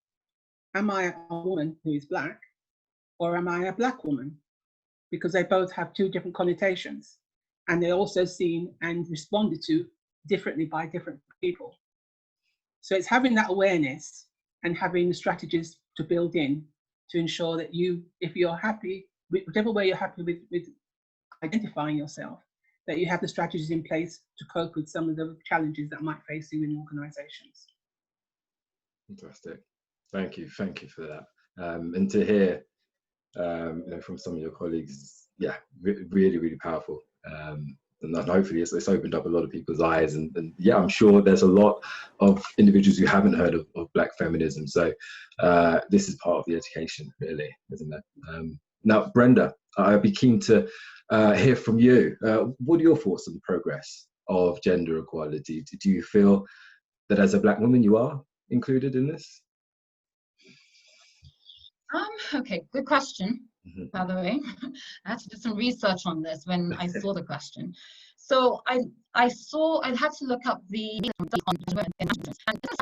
Am I a woman who is Black, or am I a Black woman? Because they both have two different connotations, and they're also seen and responded to differently by different people. So it's having that awareness and having the strategies to build in to ensure that you, if you're happy, whichever way you're happy with identifying yourself, that you have the strategies in place to cope with some of the challenges that might face you in organizations. Fantastic. Thank you for that. And to hear you know, from some of your colleagues, yeah, really, really powerful. And hopefully it's opened up a lot of people's eyes, and yeah, I'm sure there's a lot of individuals who haven't heard of Black feminism. So this is part of the education, really, isn't it? Now, Brenda, I'd be keen to hear from you. What are your thoughts on the progress of gender equality? Do you feel that as a Black woman you are included in this? Okay, good question. By the way, I had to do some research on this when I saw the question. So I had to look up the and I was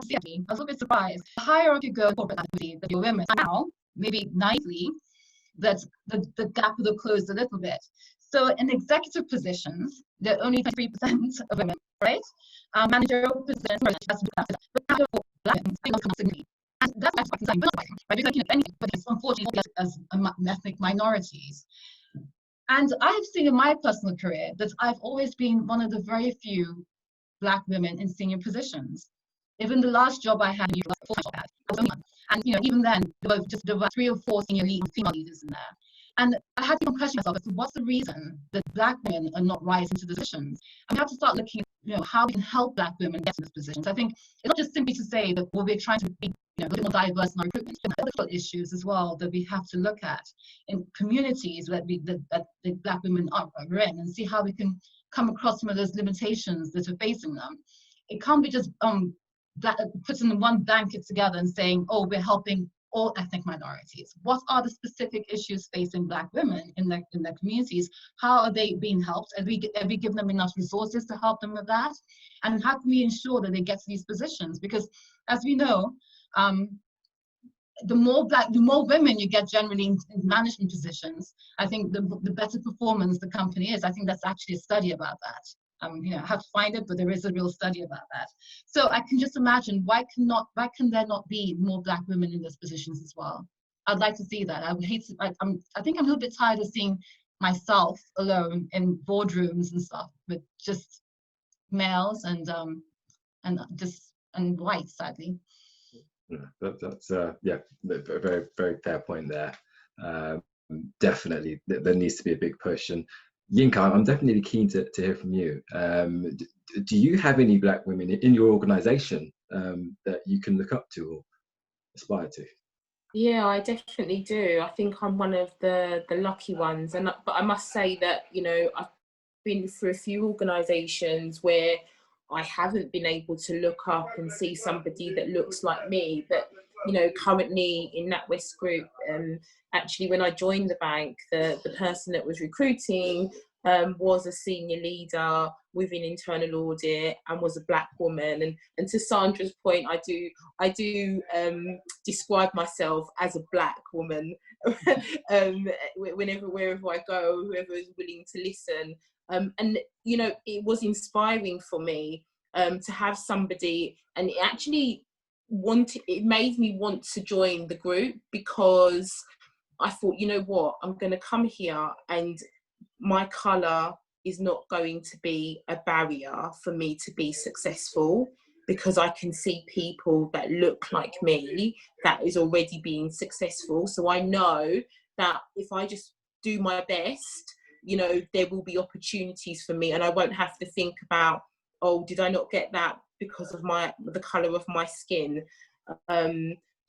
a little bit surprised. The higher up you go, corporate activity, that your women now, maybe naively, that the gap will close a little bit. So in executive positions, there are only 3% of women, right? Managerial positions, but and that's why I'm saying, right? Because anything, but it's unfortunately as ethnic minorities. And I have seen in my personal career that I've always been one of the very few Black women in senior positions. Even the last job I had, I was only one. And you know, even then, there were 3 or 4 senior female leaders in there. And I had to question myself as to what's the reason that Black women are not rising to positions. And we have to start looking at, you know, how we can help Black women get to those positions. I think it's not just simply to say that we're trying to be, you know, a little more diverse in our recruitment. There are other issues as well that we have to look at in communities that the Black women are in, and see how we can come across some of those limitations that are facing them. It can't be just putting one blanket together and saying, oh, we're helping all ethnic minorities. What are the specific issues facing Black women in their communities? How are they being helped? Have we given them enough resources to help them with that? And how can we ensure that they get to these positions? Because as we know, the more women you get generally in management positions, I think the better performance the company is. I think that's actually a study about that. You know, I have to find it, but there is a real study about that. So I can just imagine why can there not be more Black women in those positions as well? I'd like to see that. I would hate to. I think I'm a little bit tired of seeing myself alone in boardrooms and stuff with just males and whites, sadly. Yeah, that's yeah, a very, very fair point there. Definitely, there needs to be a big push, and Yinka, I'm definitely keen to hear from you. Do you have any Black women in your organisation that you can look up to or aspire to? Yeah, I definitely do. I think I'm one of the lucky ones, but I must say that, you know, I've been through a few organisations where I haven't been able to look up and see somebody that looks like me. But, you know, currently in NatWest Group, actually when I joined the bank, the person that was recruiting was a senior leader within internal audit and was a Black woman. And to Sandra's point, I do describe myself as a Black woman wherever I go, whoever is willing to listen. And, you know, it was inspiring for me to have somebody, and it made me want to join the group, because I thought, you know what, I'm going to come here and my colour is not going to be a barrier for me to be successful, because I can see people that look like me that is already being successful. So I know that if I just do my best, you know, there will be opportunities for me, and I won't have to think about, oh, did I not get that because of the colour of my skin?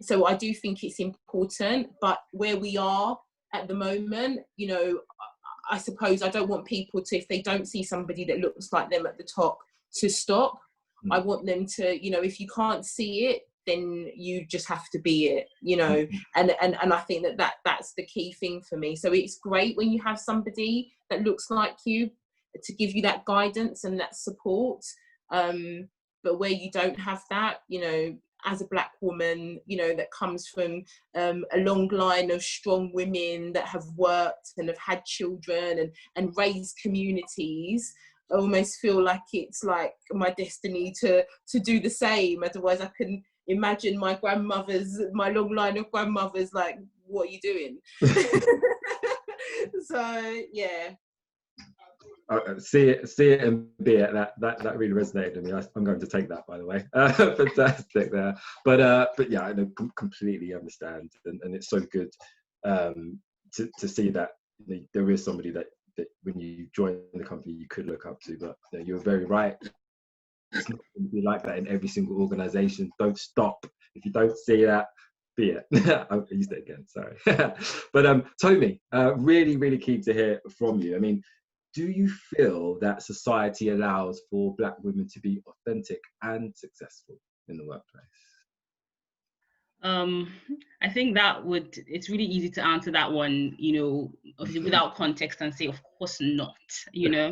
So I do think it's important, but where we are at the moment, you know, I suppose I don't want people to, if they don't see somebody that looks like them at the top, to stop. I want them to, you know, if you can't see it, then you just have to be it, you know. And I think that's the key thing for me. So it's great when you have somebody that looks like you to give you that guidance and that support. But where you don't have that, you know, as a Black woman, you know, that comes from a long line of strong women that have worked and have had children and raised communities, I almost feel like it's like my destiny to do the same. Otherwise, I can imagine my long line of grandmothers, like, what are you doing? So, yeah. See it and be it. That really resonated with me. I'm going to take that, by the way. Fantastic there. But yeah, I completely understand, and it's so good to see that there is somebody that when you join the company you could look up to. But you know, you're very right. It's not going to be like that in every single organisation. Don't stop. If you don't see that, be it. I used it again. Sorry. But Tomi, really, really keen to hear from you. I mean, do you feel that society allows for Black women to be authentic and successful in the workplace? I think it's really easy to answer that one, you know, obviously without context, and say, of course not, you know.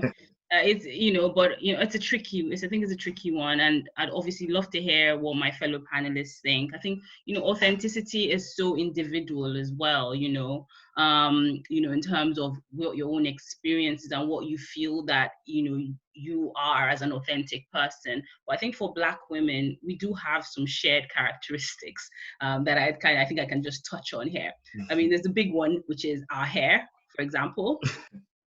It's, you know, but, you know, I think it's a tricky one, and I'd obviously love to hear what my fellow panelists think. I think, you know, authenticity is so individual as well, you know, in terms of what your own experiences and what you feel that, you know, you are as an authentic person. But I think for Black women, we do have some shared characteristics that I think I can just touch on here. I mean, there's a big one, which is our hair, for example.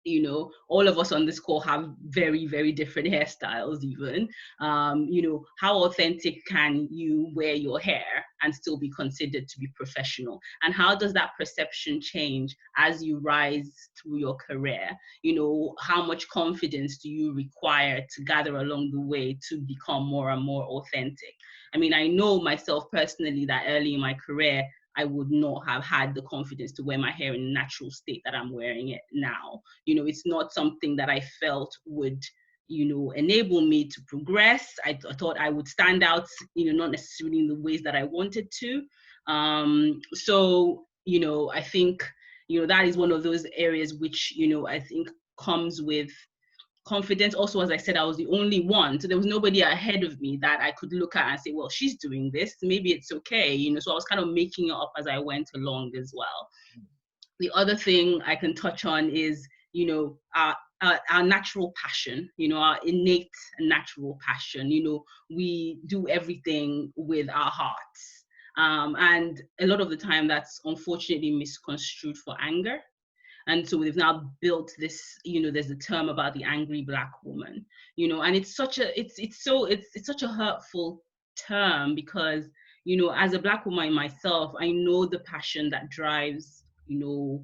You know, all of us on this call have very, very different hairstyles even. You know, how authentic can you wear your hair and still be considered to be professional? And how does that perception change as you rise through your career? You know, how much confidence do you require to gather along the way to become more and more authentic? I mean, I know myself personally that early in my career, I would not have had the confidence to wear my hair in a natural state that I'm wearing it now. You know, it's not something that I felt would, you know, enable me to progress. I thought I would stand out, you know, not necessarily in the ways that I wanted to. So, you know, I think, you know, that is one of those areas which, you know, I think comes with confidence. Also, as I said, I was the only one, so there was nobody ahead of me that I could look at and say, well, she's doing this, maybe it's okay, you know. So I was kind of making it up as I went along as well. The other thing I can touch on is, you know, our natural passion, you know, our innate natural passion. You know, we do everything with our hearts, and a lot of the time that's unfortunately misconstrued for anger. And so we've now built this, you know, there's a term about the angry Black woman, you know, and it's such a hurtful term, because, you know, as a Black woman myself, I know the passion that drives, you know,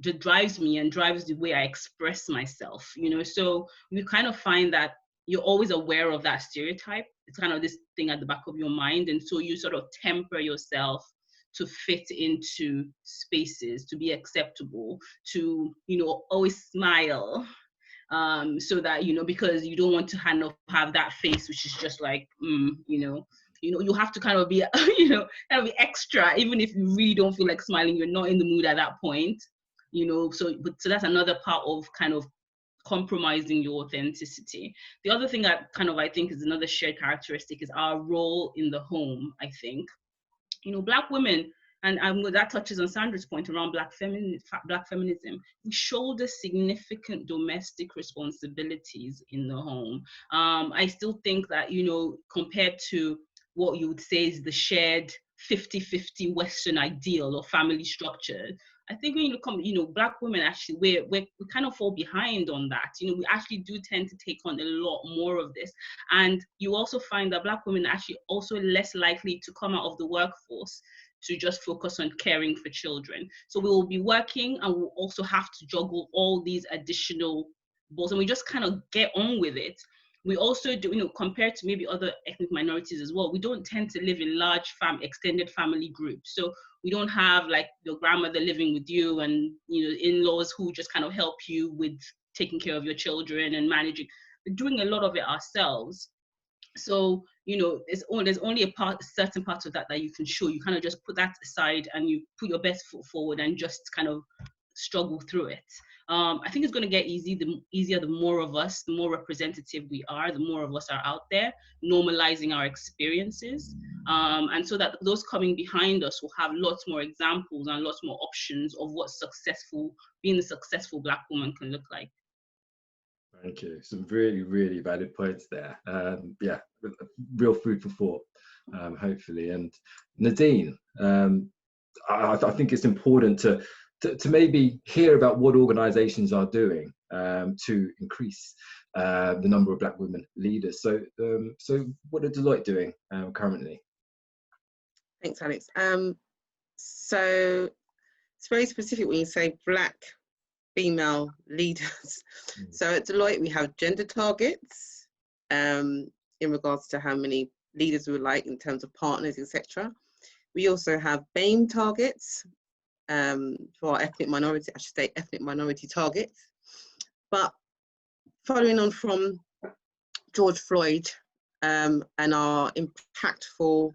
that drives me and drives the way I express myself, you know. So you kind of find that you're always aware of that stereotype. It's kind of this thing at the back of your mind. And so you sort of temper yourself to fit into spaces, to be acceptable, to, you know, always smile. So that, you know, because you don't want to kind of have that face, which is just like, you know, you have to kind of be, you know, kind of be extra, even if you really don't feel like smiling, you're not in the mood at that point, you know. So that's another part of kind of compromising your authenticity. The other thing that kind of I think is another shared characteristic is our role in the home. I think, you know, Black women, and that touches on Sandra's point around Black feminism, we shoulder significant domestic responsibilities in the home. I still think that, you know, compared to what you would say is the shared 50-50 Western ideal or family structure, I think when you come, you know, Black women actually, we kind of fall behind on that. You know, we actually do tend to take on a lot more of this. And you also find that Black women are actually also less likely to come out of the workforce to just focus on caring for children. So we will be working and we'll also have to juggle all these additional balls, and we just kind of get on with it. We also do, you know, compared to maybe other ethnic minorities as well, we don't tend to live in large extended family groups. So we don't have like your grandmother living with you and, you know, in-laws who just kind of help you with taking care of your children and managing. We're doing a lot of it ourselves. So, you know, there's only a certain part of that you can show. You kind of just put that aside and you put your best foot forward and just kind of struggle through it. I think it's going to get easier the more of us, the more representative we are, the more of us are out there normalizing our experiences. And so that those coming behind us will have lots more examples and lots more options of what being a successful Black woman can look like. Thank you. Some really, really valid points there. Yeah, real food for thought, hopefully. And Nadine, I think it's important to maybe hear about what organisations are doing to increase the number of Black women leaders. So, what are Deloitte doing currently? Thanks, Alex. So it's very specific when you say Black female leaders. So at Deloitte, we have gender targets in regards to how many leaders we would like in terms of partners, etc. We also have BAME targets for our ethnic minority targets. But following on from George Floyd and our impactful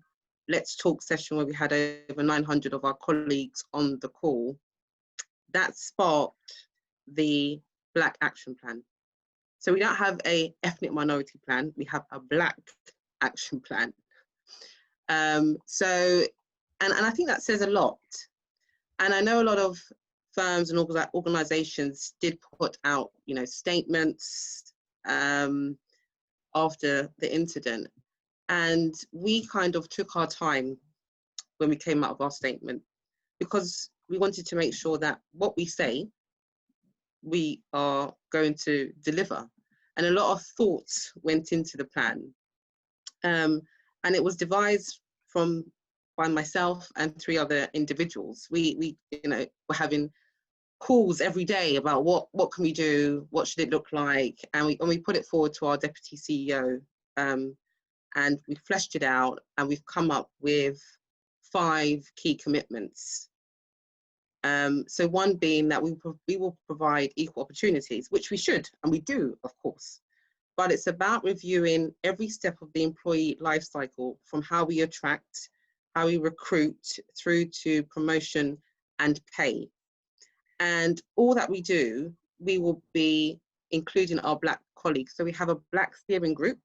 Let's Talk session where we had over 900 of our colleagues on the call, that sparked the Black Action Plan. So we don't have a ethnic minority plan, we have a Black Action Plan. So, and I think that says a lot. And I know a lot of firms and organizations did put out, you know, statements after the incident. And we kind of took our time when we came out of our statement, because we wanted to make sure that what we say, we are going to deliver. And a lot of thoughts went into the plan. And it was devised by myself and 3 other individuals. We you know, were having calls every day about what can we do, what should it look like, and we put it forward to our deputy CEO, and we fleshed it out, and we've come up with 5 key commitments. So one being that we will provide equal opportunities, which we should, and we do, of course. But it's about reviewing every step of the employee life cycle, from how we attract, how we recruit, through to promotion and pay. And all that we do, we will be including our Black colleagues. So we have a Black steering group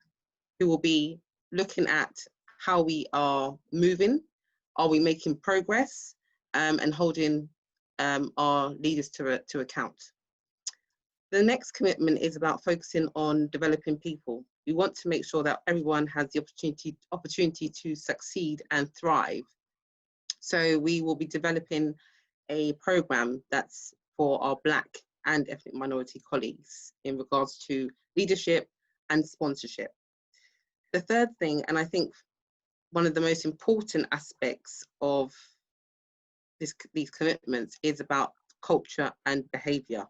who will be looking at how we are moving, are we making progress, and holding our leaders to account. The next commitment is about focusing on developing people. We want to make sure that everyone has the opportunity to succeed and thrive. So we will be developing a program that's for our Black and ethnic minority colleagues in regards to leadership and sponsorship. The third thing, and I think one of the most important aspects of these commitments, is about culture and behaviour.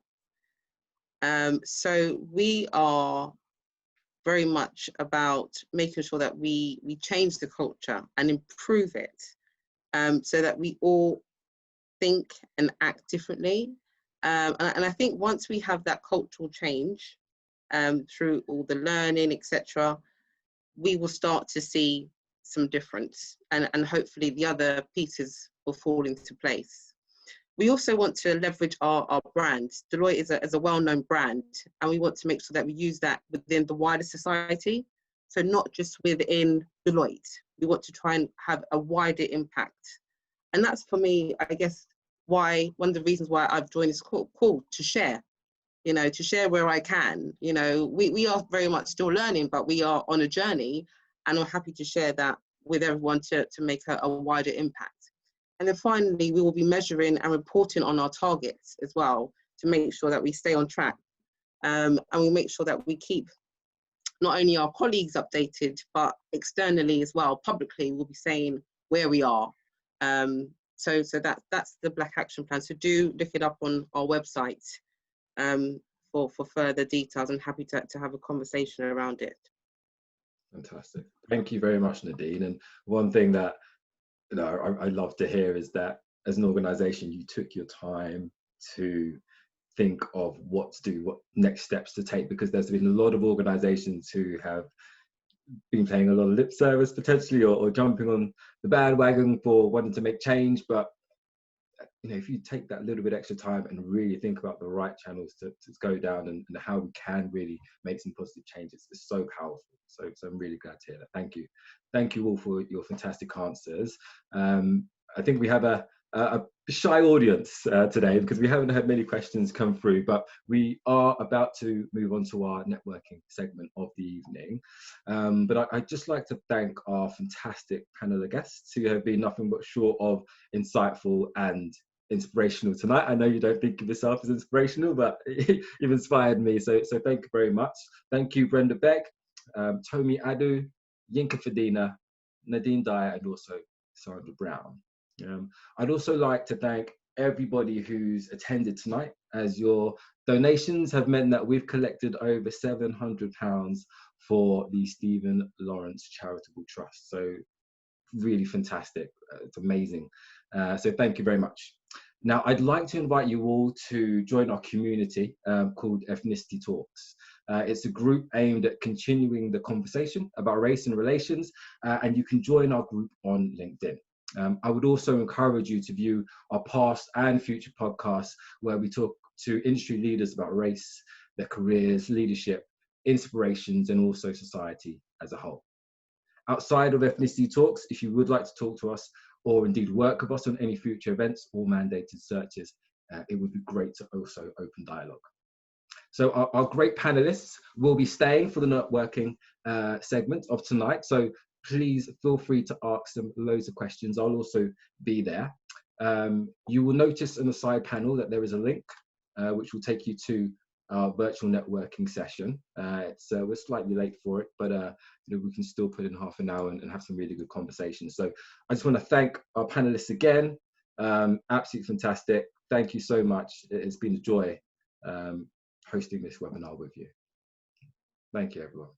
So we are very much about making sure that we change the culture and improve it, so that we all think and act differently. And I think once we have that cultural change, through all the learning, etc., we will start to see some difference, and hopefully the other pieces will fall into place. We also want to leverage our brand. Deloitte is a well-known brand, and we want to make sure that we use that within the wider society. So not just within Deloitte, we want to try and have a wider impact. And that's, for me, I guess, one of the reasons why I've joined this call to share, to share where I can. We are very much still learning, but we are on a journey, and I'm happy to share that with everyone to make a wider impact. And then finally, we will be measuring and reporting on our targets as well, to make sure that we stay on track. And we make sure that we keep not only our colleagues updated, but externally as well, publicly, we'll be saying where we are. So that's the Black Action Plan. So do look it up on our website for further details. I'm happy to have a conversation around it. Fantastic. Thank you very much, Nadine. And one thing that I love to hear is that as an organization, you took your time to think of what to do, what next steps to take, because there's been a lot of organizations who have been playing a lot of lip service potentially, or jumping on the bandwagon for wanting to make change. But if you take that little bit extra time and really think about the right channels to go down, and how we can really make some positive changes, it's so powerful. So I'm really glad to hear that. Thank you all for your fantastic answers. I think we have a shy audience today, because we haven't had many questions come through, but we are about to move on to our networking segment of the evening. But I'd just like to thank our fantastic panel of guests, who have been nothing but short of insightful and inspirational tonight. I know you don't think of yourself as inspirational, but you've inspired me. So thank you very much. Thank you, Brenda Beck, Tomi Adu, Yinka Fadina, Nadine Dyer, and also Sandra Brown. I'd also like to thank everybody who's attended tonight, as your donations have meant that we've collected over £700 for the Stephen Lawrence Charitable Trust. So really fantastic. It's amazing. So thank you very much. Now, I'd like to invite you all to join our community called Ethnicity Talks. It's a group aimed at continuing the conversation about race and relations, and you can join our group on LinkedIn. I would also encourage you to view our past and future podcasts, where we talk to industry leaders about race, their careers, leadership, inspirations, and also society as a whole. Outside of Ethnicity Talks, if you would like to talk to us, or indeed work with us on any future events or mandated searches, it would be great to also open dialogue. So our great panelists will be staying for the networking segment of tonight. So please feel free to ask them loads of questions. I'll also be there. You will notice in the side panel that there is a link which will take you to our virtual networking session. We're slightly late for it, but we can still put in half an hour and have some really good conversations. So I just want to thank our panelists again. Absolutely fantastic. Thank you so much. It's been a joy hosting this webinar with you. Thank you, everyone.